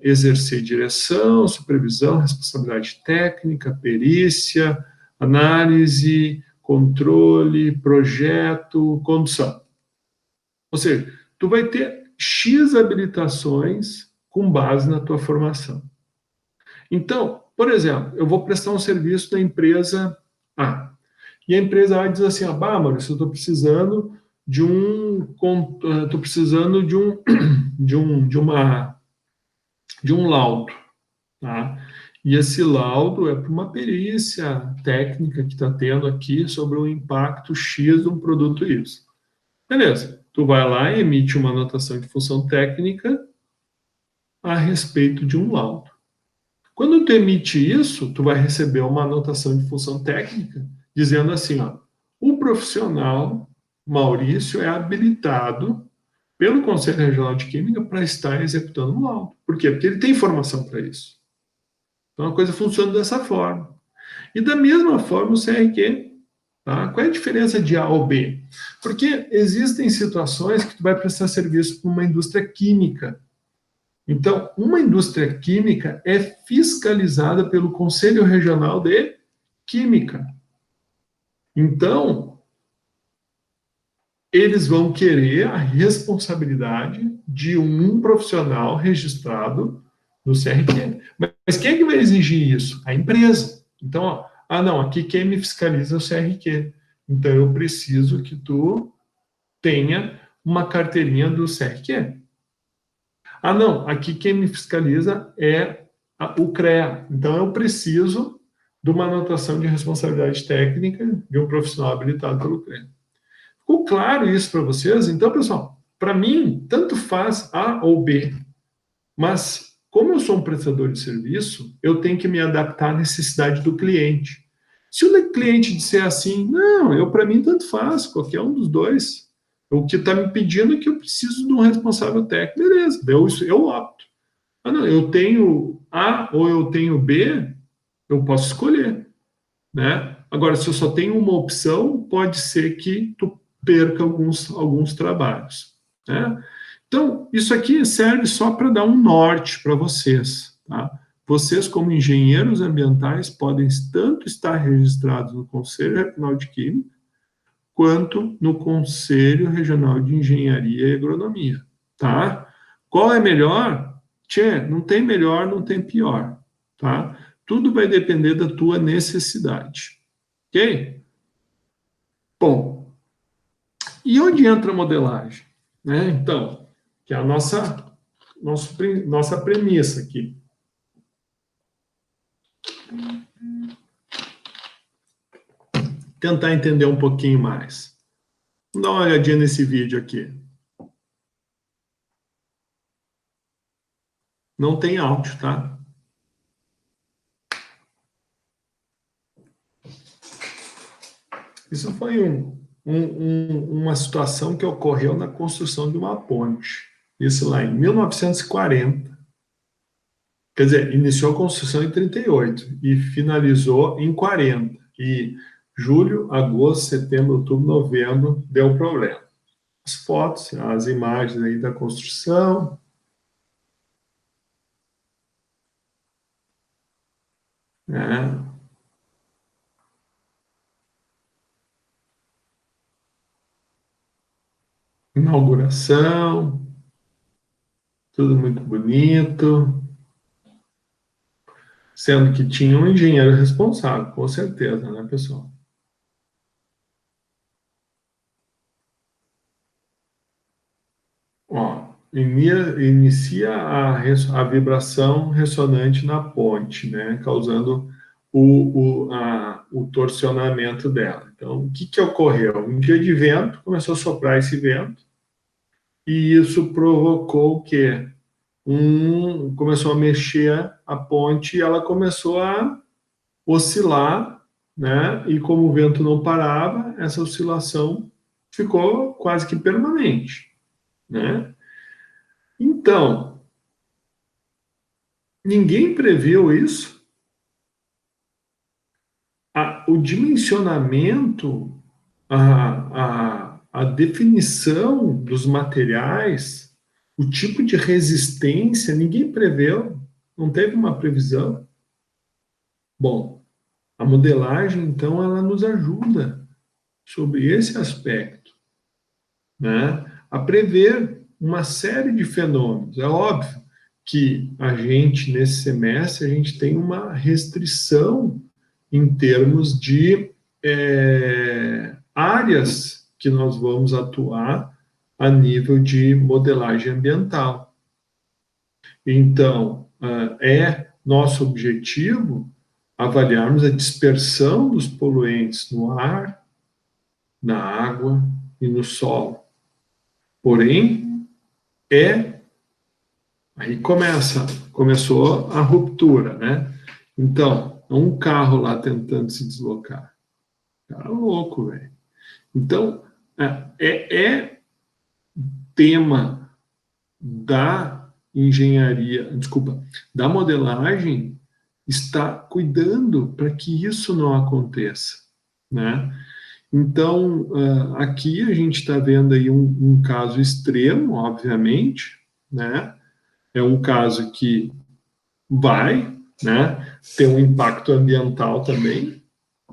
exercer direção, supervisão, responsabilidade técnica, perícia, análise, controle, projeto, condução. Ou seja, tu vai ter X habilitações com base na tua formação. Então, por exemplo, eu vou prestar um serviço da empresa A. E a empresa A diz assim, Maurício, eu estou precisando de um laudo, tá? E esse laudo é para uma perícia técnica que está tendo aqui sobre o impacto X de um produto Y. Beleza, tu vai lá e emite uma anotação de função técnica a respeito de um laudo. Quando tu emite isso, tu vai receber uma anotação de função técnica dizendo assim, o profissional Maurício é habilitado pelo Conselho Regional de Química para estar executando um laudo. Por quê? Porque ele tem formação para isso. Então a coisa funciona dessa forma. E da mesma forma o CRQ. Tá? Qual é a diferença de A ou B? Porque existem situações que tu vai prestar serviço para uma indústria química. Então, uma indústria química é fiscalizada pelo Conselho Regional de Química. Então, eles vão querer a responsabilidade de um profissional registrado no CRQ. Mas quem é que vai exigir isso? A empresa. Então, não, aqui quem me fiscaliza é o CRQ. Então, eu preciso que tu tenha uma carteirinha do CRQ. Não, aqui quem me fiscaliza é o CREA. Então, eu preciso de uma anotação de responsabilidade técnica de um profissional habilitado pelo CREA. Ficou claro isso para vocês? Então, pessoal, para mim, tanto faz A ou B. Mas, como eu sou um prestador de serviço, eu tenho que me adaptar à necessidade do cliente. Se o cliente disser assim, não, para mim, tanto faz, qualquer um dos dois. O que está me pedindo é que eu preciso de um responsável técnico. Beleza, eu opto. Ah, não, eu tenho A ou eu tenho B, eu posso escolher, né? Agora, se eu só tenho uma opção, pode ser que tu perca alguns trabalhos, né? Então, isso aqui serve só para dar um norte para vocês, tá? Vocês, como engenheiros ambientais, podem tanto estar registrados no Conselho Regional de Química, quanto no Conselho Regional de Engenharia e Agronomia, tá? Qual é melhor? Tchê, não tem melhor, não tem pior, tá? Tudo vai depender da tua necessidade, ok? Bom, e onde entra a modelagem? Né? Então, que é a nossa premissa aqui. Tentar entender um pouquinho mais. Vamos dar uma olhadinha nesse vídeo aqui. Não tem áudio, tá? Isso foi uma situação que ocorreu na construção de uma ponte. Isso lá em 1940. Quer dizer, iniciou a construção em 38 e finalizou em 40. E julho, agosto, setembro, outubro, novembro deu problema. As fotos, as imagens aí da construção, né? Inauguração, tudo muito bonito, sendo que tinha um engenheiro responsável, com certeza, né, pessoal? Ó, inicia a vibração ressonante na ponte, né, causando o torcionamento dela. Então, o que, que ocorreu? Um dia de vento, começou a soprar esse vento, e isso provocou o quê? Começou a mexer a ponte e ela começou a oscilar, né? E como o vento não parava, essa oscilação ficou quase que permanente, né? Então, ninguém previu isso. O dimensionamento, a definição dos materiais, o tipo de resistência, ninguém preveu, não teve uma previsão. Bom, a modelagem, então, ela nos ajuda sobre esse aspecto, né? A prever uma série de fenômenos. É óbvio que a gente, nesse semestre, a gente tem uma restrição em termos de áreas que nós vamos atuar a nível de modelagem ambiental. Então, é nosso objetivo avaliarmos a dispersão dos poluentes no ar, na água e no solo. Porém, aí começou a ruptura, né? Então, um carro lá tentando se deslocar. Cara louco, velho. Então, é tema da engenharia, desculpa, da modelagem, está cuidando para que isso não aconteça, né? Então, aqui a gente está vendo aí um caso extremo, obviamente, né? É um caso que vai, né, ter um impacto ambiental também,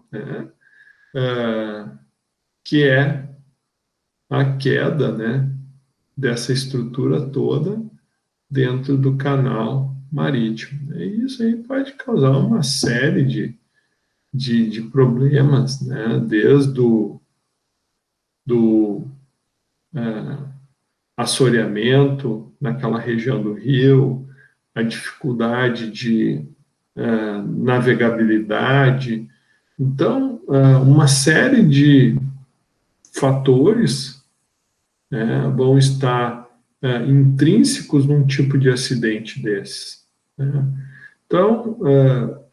né? Que é a queda, né, dessa estrutura toda dentro do canal marítimo. E isso aí pode causar uma série de problemas, né, desde do assoreamento naquela região do rio, a dificuldade de navegabilidade. Então, uma série de fatores, né, vão estar intrínsecos num tipo de acidente desses, né? Então,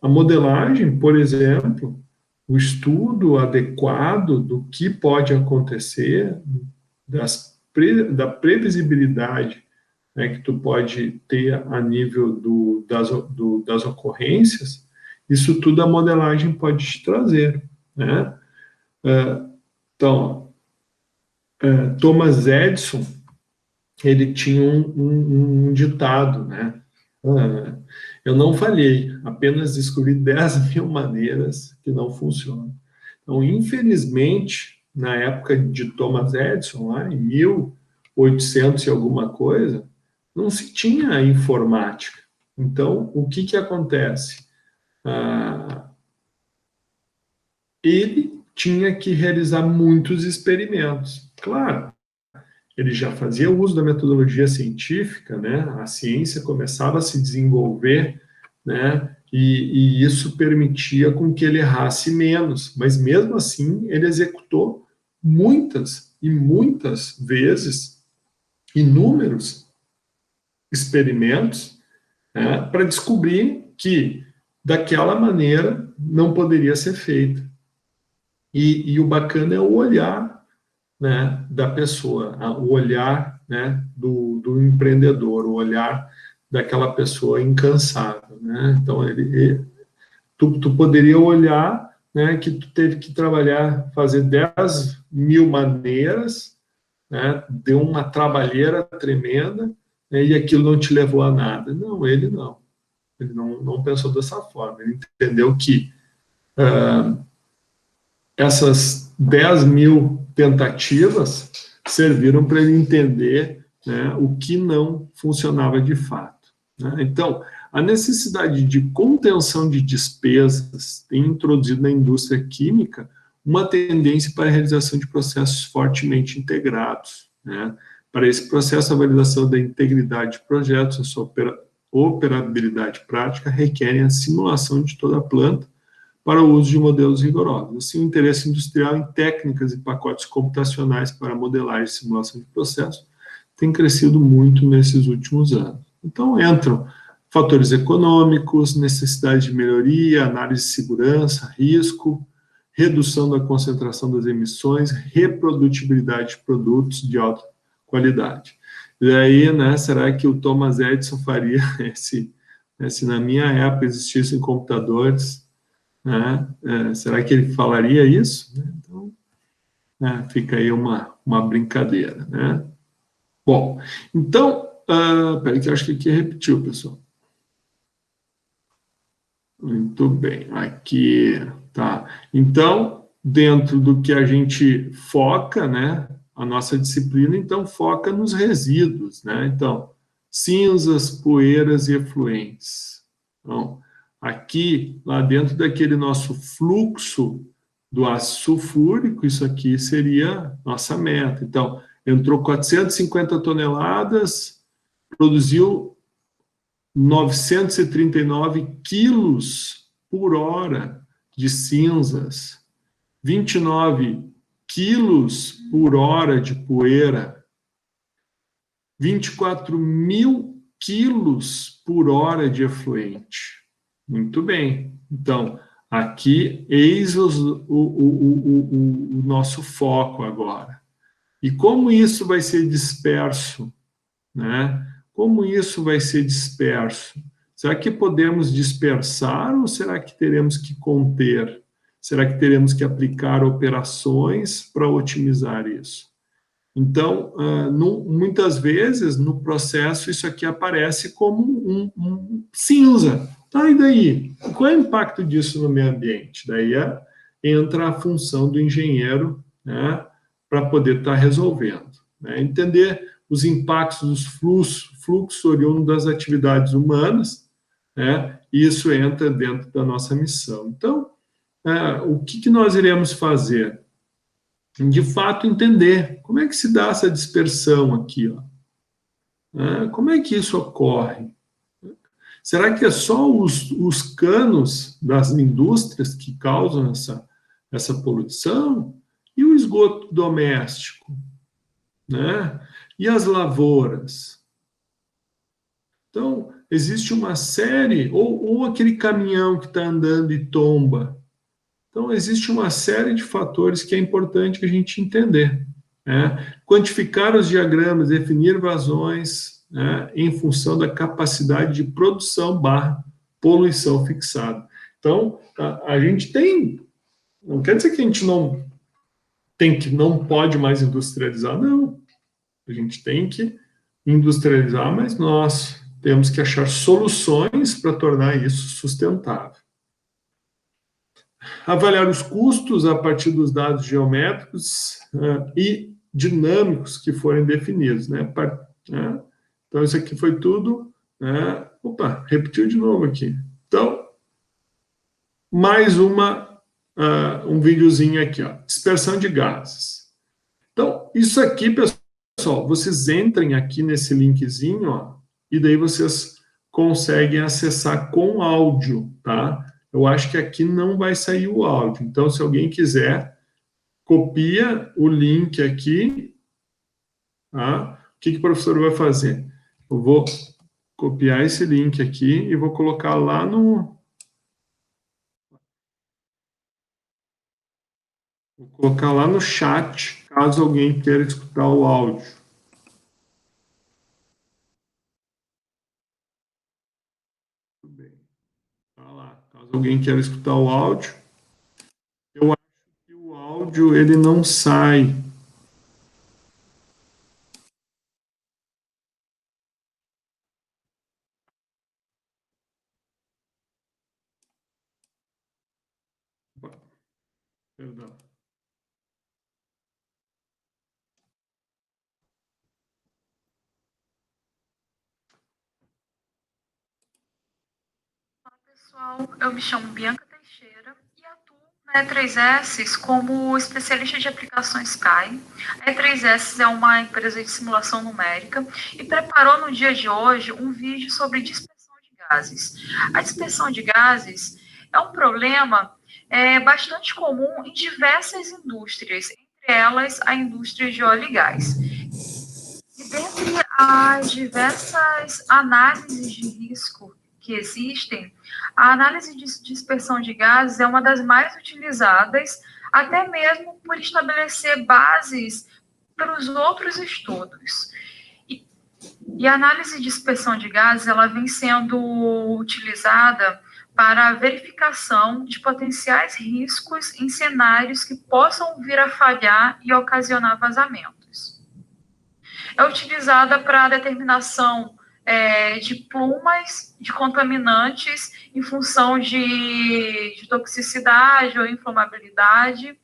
a modelagem, por exemplo, o estudo adequado do que pode acontecer, da previsibilidade né, que tu pode ter a nível das ocorrências, isso tudo a modelagem pode te trazer, né? Então, Thomas Edison, ele tinha um ditado, né? Ah, eu não falhei, apenas descobri 10.000 maneiras que não funcionam. Então, infelizmente, na época de Thomas Edison, lá em 1800 e alguma coisa, não se tinha informática. Então, o que que acontece? Ele tinha que realizar muitos experimentos. Claro, ele já fazia uso da metodologia científica, né? A ciência começava a se desenvolver, né? E isso permitia com que ele errasse menos, mas mesmo assim ele executou muitas e muitas vezes inúmeros experimentos, né, para descobrir que daquela maneira não poderia ser feito. E o bacana é o olhar, né, da pessoa, o olhar, né, do empreendedor, o olhar daquela pessoa incansável, né? Então tu poderia olhar, né, que tu teve que trabalhar, fazer 10.000 maneiras, né, deu uma trabalheira tremenda, né, e aquilo não te levou a nada. Não, ele não. Ele não pensou dessa forma. Ele entendeu que essas 10.000 tentativas serviram para ele entender, né, o que não funcionava de fato, né? Então, a necessidade de contenção de despesas tem introduzido na indústria química uma tendência para a realização de processos fortemente integrados, né? Para esse processo, a validação da integridade de projetos, a sua operabilidade prática, requerem a simulação de toda a planta para o uso de modelos rigorosos. Assim, o interesse industrial em técnicas e pacotes computacionais para modelar e simulação de processos tem crescido muito nesses últimos anos. Então, entram fatores econômicos, necessidade de melhoria, análise de segurança, risco, redução da concentração das emissões, reprodutibilidade de produtos de alta qualidade. E aí, né, será que o Thomas Edison faria se na minha época existissem computadores, né? Será que ele falaria isso? Então, fica aí uma brincadeira, né? Bom, então, peraí que eu acho que aqui repetiu, pessoal. Muito bem, aqui, tá. Então, dentro do que a gente foca, né, a nossa disciplina, então, foca nos resíduos, né? Então, cinzas, poeiras e efluentes. Então, aqui, lá dentro daquele nosso fluxo do ácido sulfúrico, isso aqui seria nossa meta. Então, entrou 450 toneladas, produziu 939 quilos por hora de cinzas, 29 quilos por hora de poeira, 24.000 quilos por hora de efluente. Muito bem. Então, aqui, eis o nosso foco agora. E como isso vai ser disperso, né? Como isso vai ser disperso? Será que podemos dispersar ou será que teremos que conter? Será que teremos que aplicar operações para otimizar isso? Então, muitas vezes, no processo, isso aqui aparece como um cinza. Tá, e daí? Qual é o impacto disso no meio ambiente? Daí entra a função do engenheiro, né, para poder estar resolvendo, né? Entender os impactos dos fluxos oriundos das atividades humanas, né? E isso entra dentro da nossa missão. Então, o que nós iremos fazer? De fato, entender como é que se dá essa dispersão aqui, ó. Como é que isso ocorre? Será que é só os canos das indústrias que causam essa poluição? E o esgoto doméstico, né? E as lavouras? Então, existe uma série, ou aquele caminhão que está andando e tomba. Então, existe uma série de fatores que é importante a gente entender, né? Quantificar os diagramas, definir vazões, né, em função da capacidade de produção barra poluição fixada. Então, a gente tem, não quer dizer que a gente não pode mais industrializar, não. A gente tem que industrializar, mas nós temos que achar soluções para tornar isso sustentável. Avaliar os custos a partir dos dados geométricos e dinâmicos que forem definidos, né? Então, isso aqui foi tudo. Opa, repetiu de novo aqui. Então, mais um videozinho aqui, ó, dispersão de gases. Então, isso aqui, pessoal, vocês entrem aqui nesse linkzinho, ó, e daí vocês conseguem acessar com áudio, tá? Eu acho que aqui não vai sair o áudio. Então, se alguém quiser, copia o link aqui, tá? O que o professor vai fazer? Eu vou copiar esse link aqui e vou colocar lá no... Vou colocar lá no chat, caso alguém queira escutar o áudio. Tudo bem. Tá lá. Caso alguém queira escutar o áudio, eu acho que o áudio ele não sai. Perdão. Olá, pessoal. Eu me chamo Bianca Teixeira e atuo na E3S como especialista de aplicações SKY. A E3S é uma empresa de simulação numérica e preparou no dia de hoje um vídeo sobre dispersão de gases. A dispersão de gases é um problema bastante comum em diversas indústrias, entre elas a indústria de óleo e gás. E dentre as diversas análises de risco que existem, a análise de dispersão de gases é uma das mais utilizadas, até mesmo por estabelecer bases para os outros estudos. E a análise de dispersão de gases ela vem sendo utilizada para a verificação de potenciais riscos em cenários que possam vir a falhar e ocasionar vazamentos. É utilizada para a determinação de plumas de contaminantes em função de toxicidade ou inflamabilidade.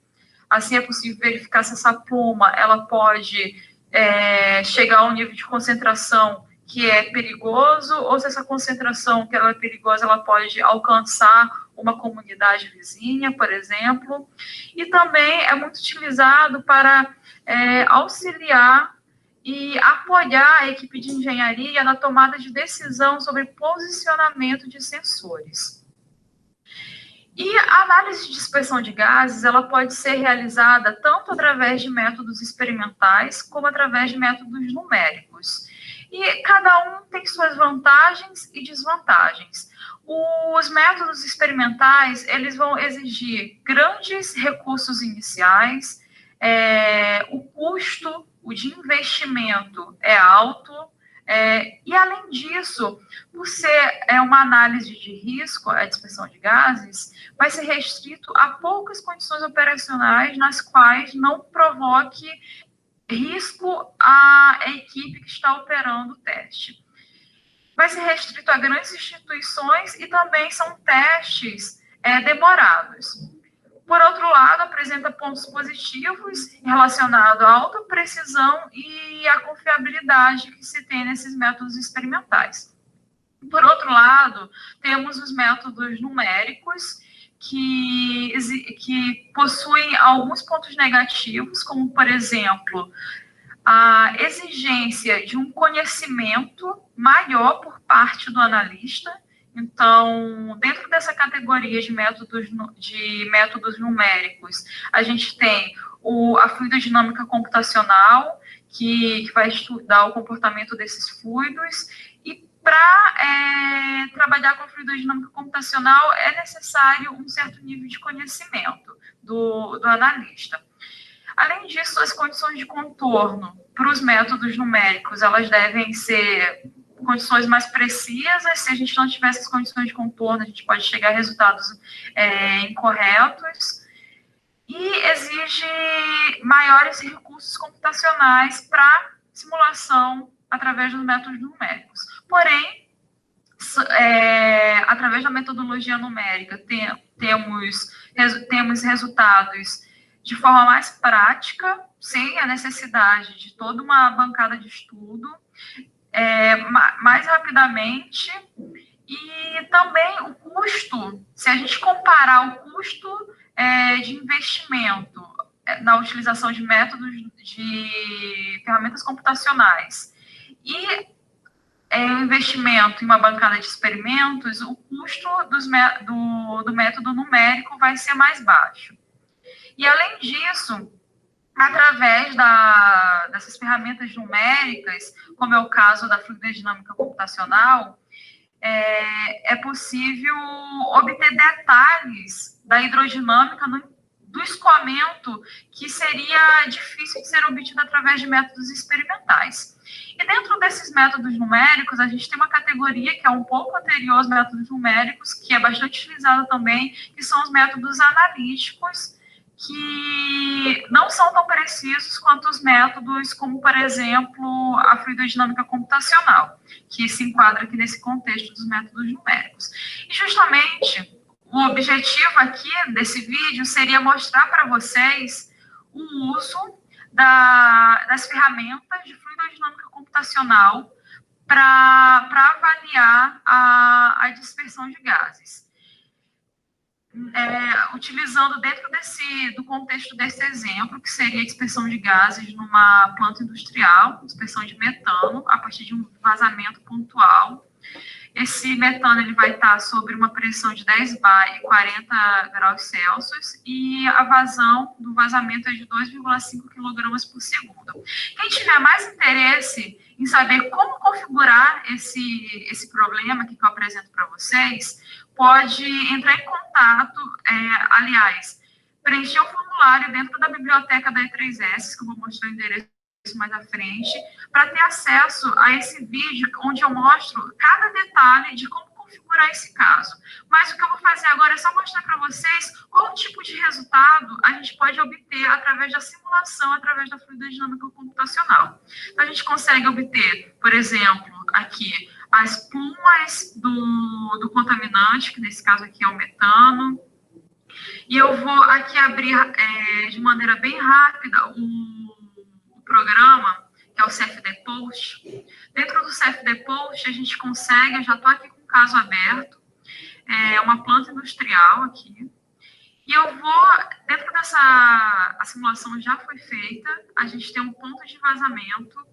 Assim, é possível verificar se essa pluma ela pode chegar a um nível de concentração que é perigoso, ou se essa concentração que ela é perigosa, ela pode alcançar uma comunidade vizinha, por exemplo. E também é muito utilizado para auxiliar e apoiar a equipe de engenharia na tomada de decisão sobre posicionamento de sensores. E a análise de dispersão de gases, ela pode ser realizada tanto através de métodos experimentais, como através de métodos numéricos. E cada um tem suas vantagens e desvantagens. Os métodos experimentais, eles vão exigir grandes recursos iniciais, o custo de investimento é alto, e além disso, por ser uma análise de risco, a dispersão de gases, vai ser restrito a poucas condições operacionais nas quais não provoque risco à equipe que está operando o teste. Vai ser restrito a grandes instituições e também são testes demorados. Por outro lado, apresenta pontos positivos relacionados à alta precisão e à confiabilidade que se tem nesses métodos experimentais. Por outro lado, temos os métodos numéricos, que possuem alguns pontos negativos, como, por exemplo, a exigência de um conhecimento maior por parte do analista. Então, dentro dessa categoria de métodos numéricos, a gente tem a fluidodinâmica computacional, que vai estudar o comportamento desses fluidos, e para trabalhar com a fluidodinâmica computacional é necessário um certo nível de conhecimento do analista. Além disso, as condições de contorno para os métodos numéricos, elas devem ser condições mais precisas. Se a gente não tiver essas condições de contorno, a gente pode chegar a resultados incorretos. E exige maiores recursos computacionais para simulação através dos métodos numéricos. Porém, através da metodologia numérica, temos resultados de forma mais prática, sem a necessidade de toda uma bancada de estudo, mais rapidamente, e também o custo, se a gente comparar o custo de investimento na utilização de métodos de ferramentas computacionais e investimento em uma bancada de experimentos, o custo do método numérico vai ser mais baixo. E, além disso, através dessas ferramentas numéricas, como é o caso da fluidodinâmica computacional, é possível obter detalhes da hidrodinâmica do escoamento que seria difícil de ser obtido através de métodos experimentais. E dentro desses métodos numéricos, a gente tem uma categoria que é um pouco anterior aos métodos numéricos, que é bastante utilizada também, que são os métodos analíticos, que não são tão precisos quanto os métodos como, por exemplo, a fluidodinâmica computacional, que se enquadra aqui nesse contexto dos métodos numéricos. E justamente o objetivo aqui desse vídeo seria mostrar para vocês o uso das ferramentas de fluidodinâmica computacional para avaliar a dispersão de gases. Utilizando dentro do contexto desse exemplo, que seria a dispersão de gases numa planta industrial, dispersão de metano, a partir de um vazamento pontual. Esse metano ele vai estar sobre uma pressão de 10 bar e 40 graus Celsius, e a vazão do vazamento é de 2,5 kg por segundo. Quem tiver mais interesse em saber como configurar esse problema que eu apresento para vocês, pode entrar em contato, aliás, preencher o formulário dentro da biblioteca da E3S, que eu vou mostrar o endereço mais à frente, para ter acesso a esse vídeo, onde eu mostro cada detalhe de como configurar esse caso. Mas o que eu vou fazer agora é só mostrar para vocês qual tipo de resultado a gente pode obter através da simulação, através da fluidodinâmica computacional. Então, a gente consegue obter, por exemplo, aqui, as plumas do contaminante, que nesse caso aqui é o metano. E eu vou aqui abrir de maneira bem rápida o programa, que é o CFD-Post. Dentro do CFD-Post, a gente consegue, eu já estou aqui com o caso aberto, uma planta industrial aqui. E eu vou, dentro a simulação já foi feita, a gente tem um ponto de vazamento,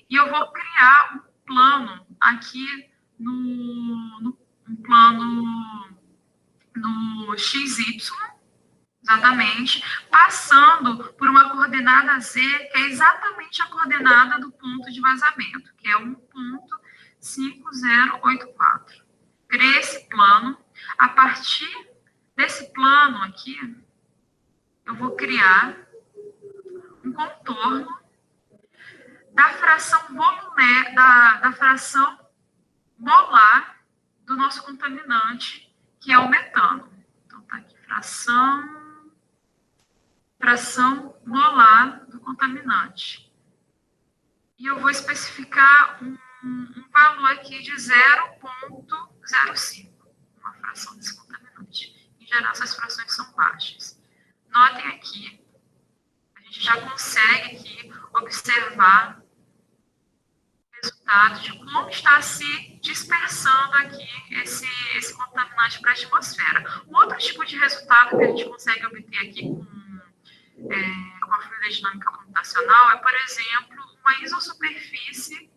e eu vou criar um plano aqui no XY, exatamente, passando por uma coordenada Z, que é exatamente a coordenada do ponto de vazamento, que é 1.5084. Criei esse plano. A partir desse plano aqui, eu vou criar um contorno da fração da fração molar do nosso contaminante, que é o metano. Então, tá aqui, fração molar do contaminante. E eu vou especificar um valor aqui de 0,05, uma fração desse contaminante. Em geral, essas frações são baixas. Notem aqui, a gente já consegue aqui observar resultados de como está se dispersando aqui esse contaminante para a atmosfera. Um outro tipo de resultado que a gente consegue obter aqui com a fluidodinâmica computacional é, por exemplo, uma isosuperfície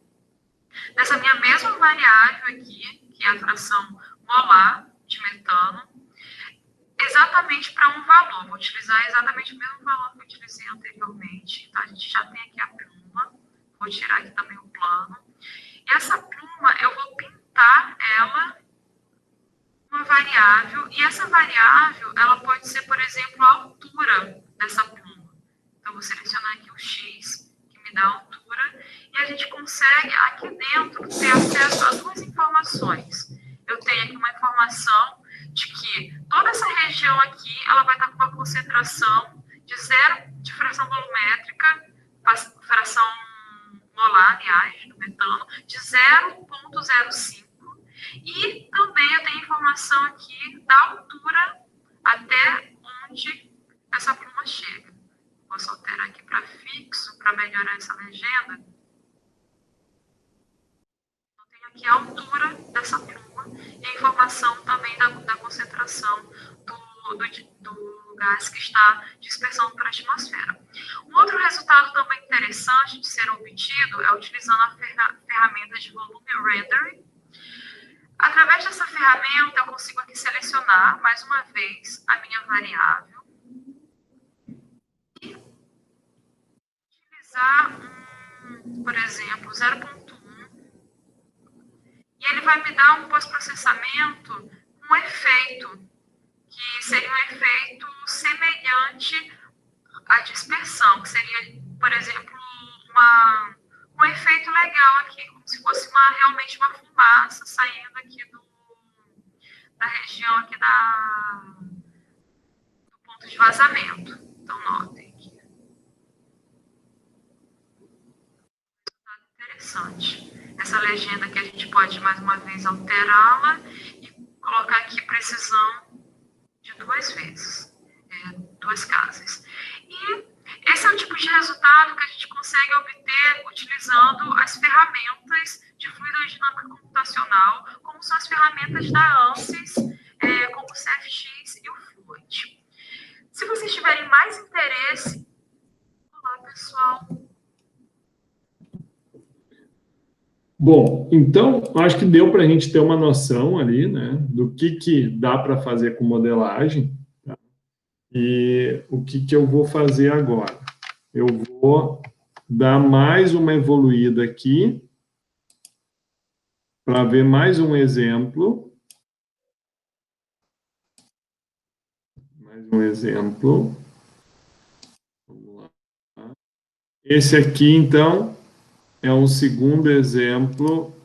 dessa minha mesma variável aqui, que é a fração molar de metano, exatamente para um valor. Vou utilizar exatamente o mesmo valor que eu utilizei anteriormente. Então, a gente já tem aqui a pluma. Vou tirar aqui também o plano. E essa pluma, eu vou pintar ela uma variável. E essa variável, ela pode ser, por exemplo, a altura dessa pluma. Então, eu vou selecionar consegue, aqui dentro, ter acesso a duas informações. Eu tenho aqui uma informação de que toda essa região aqui, ela vai estar com uma concentração de zero de fração volumétrica, fração molar, aliás, do metano, de 0,05. E também eu tenho informação aqui da altura até onde essa pluma chega. Posso alterar aqui para fixo, para melhorar essa legenda. Eu tenho aqui a altura dessa pluma e a informação também da concentração do gás que está dispersando para a atmosfera. Um outro resultado também interessante de ser obtido é utilizando a ferramenta de volume rendering. Através dessa ferramenta, eu consigo aqui selecionar, mais uma vez, a minha variável e utilizar, por exemplo, 0,1, e ele vai me dar um pós-processamento com um efeito, que seria um efeito semelhante à dispersão, que seria, por exemplo, um efeito legal aqui, como se fosse realmente uma fumaça saindo aqui da região aqui do ponto de vazamento. Então, notem aqui. Interessante. Essa legenda aqui a gente pode, mais uma vez, alterá-la e colocar aqui precisão de 2 vezes, 2 casas. E esse é o tipo de resultado que a gente consegue obter utilizando as ferramentas de fluidodinâmica computacional, como são as ferramentas da ANSYS, como o CFX e o Fluid. Se vocês tiverem mais interesse, olá pessoal. Bom, então, acho que deu para a gente ter uma noção ali, né, do que dá para fazer com modelagem, tá? E o que eu vou fazer agora? Eu vou dar mais uma evoluída aqui, para ver mais um exemplo. Mais um exemplo. Vamos lá. Esse aqui, então, é um segundo exemplo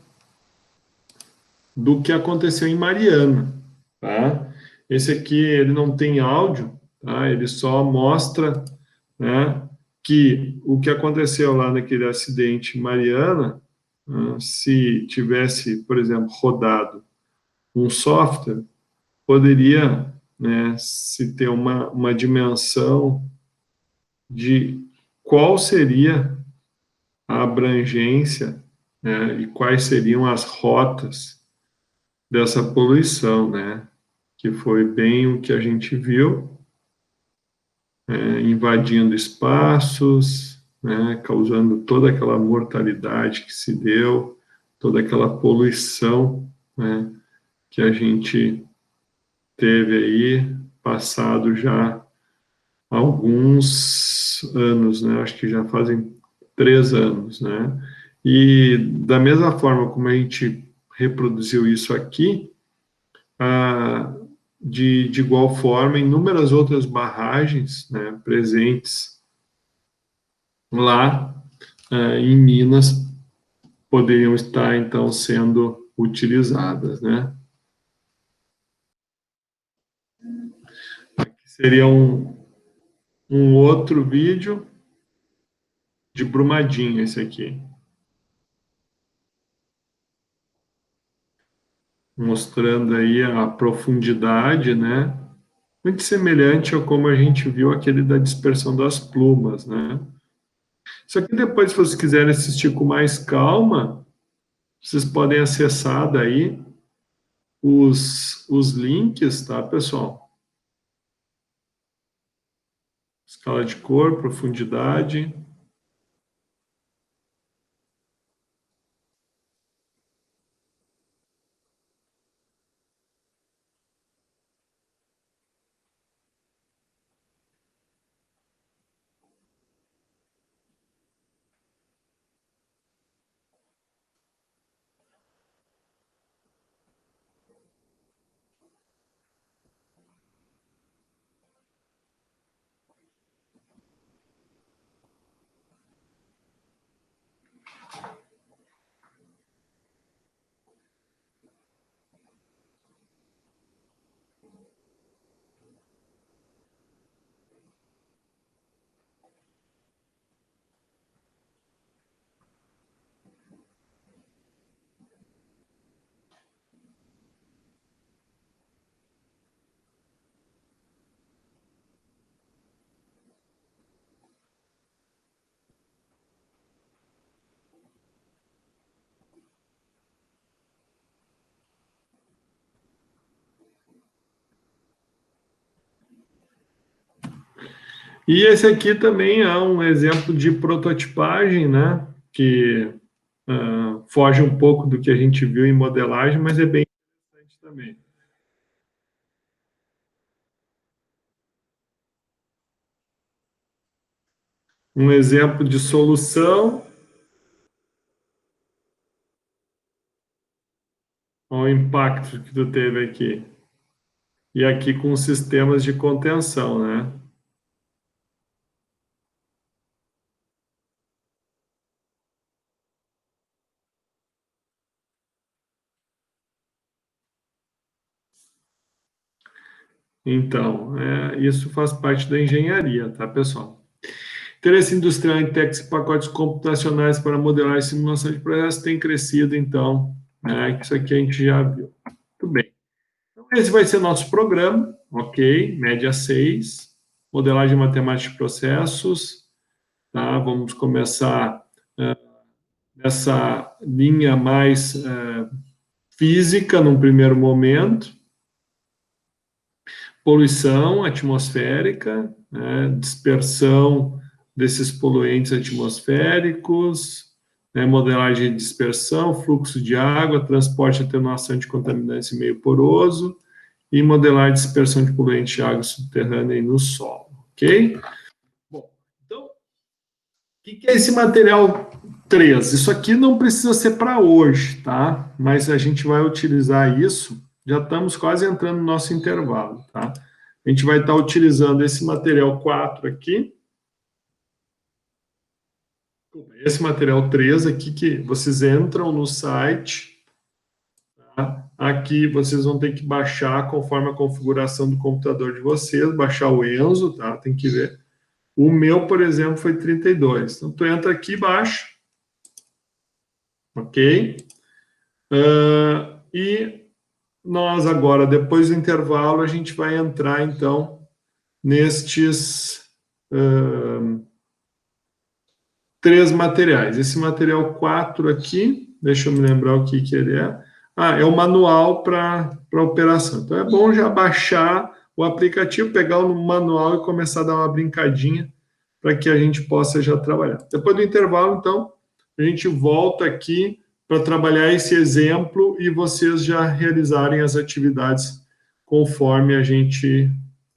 do que aconteceu em Mariana, tá? Esse aqui, ele não tem áudio, tá? Ele só mostra, né, que o que aconteceu lá naquele acidente em Mariana, se tivesse, por exemplo, rodado um software, poderia, né, se ter uma dimensão de qual seria a abrangência, né, e quais seriam as rotas dessa poluição, né, que foi bem o que a gente viu, invadindo espaços, né, causando toda aquela mortalidade que se deu, toda aquela poluição, né, que a gente teve aí, passado já alguns anos, né, acho que já fazem 3 anos, né, e da mesma forma como a gente reproduziu isso aqui, de igual forma, inúmeras outras barragens, né, presentes lá em Minas poderiam estar, então, sendo utilizadas, né. Aqui seria um outro vídeo de Brumadinho, esse aqui, mostrando aí a profundidade, né, muito semelhante a como a gente viu aquele da dispersão das plumas, né. Isso aqui depois, se vocês quiserem assistir com mais calma, vocês podem acessar daí os links, tá, pessoal? Escala de cor, profundidade. E esse aqui também é um exemplo de prototipagem, né? Que foge um pouco do que a gente viu em modelagem, mas é bem interessante também. Um exemplo de solução. Olha o impacto que tu teve aqui. E aqui com sistemas de contenção, né? Então, isso faz parte da engenharia, tá, pessoal? Interesse industrial em técnicas e pacotes computacionais para modelar e simulação de processos tem crescido, então, isso aqui a gente já viu. Muito bem. Então, esse vai ser nosso programa, ok? Média 6, modelagem matemática de processos, tá? Vamos começar nessa linha mais física, num primeiro momento, poluição atmosférica, né, dispersão desses poluentes atmosféricos, né, modelagem de dispersão, fluxo de água, transporte e atenuação de contaminantes em meio poroso, e modelagem de dispersão de poluentes de água subterrânea e no solo, ok? Bom, então, o que é esse material 3? Isso aqui não precisa ser para hoje, tá? Mas a gente vai utilizar isso, já estamos quase entrando no nosso intervalo, tá? A gente vai estar utilizando esse material 4 aqui, esse material 3 aqui, que vocês entram no site, tá? Aqui vocês vão ter que baixar conforme a configuração do computador de vocês, baixar o Enzo, tá? Tem que ver. O meu, por exemplo, foi 32. Então, tu entra aqui e baixa, ok? E nós agora, depois do intervalo, a gente vai entrar, então, nestes 3 materiais. Esse material 4 aqui, deixa eu me lembrar o que ele é. É o manual para operação. Então, é bom já baixar o aplicativo, pegar o manual e começar a dar uma brincadinha para que a gente possa já trabalhar. Depois do intervalo, então, a gente volta aqui para trabalhar esse exemplo e vocês já realizarem as atividades conforme a gente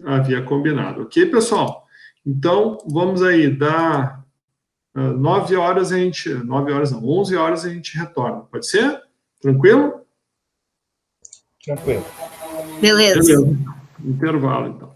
havia combinado. Ok, pessoal? Então, vamos aí, 9 horas a gente... 9 horas não, 11 horas a gente retorna. Pode ser? Tranquilo? Tranquilo. Beleza. Intervalo, então.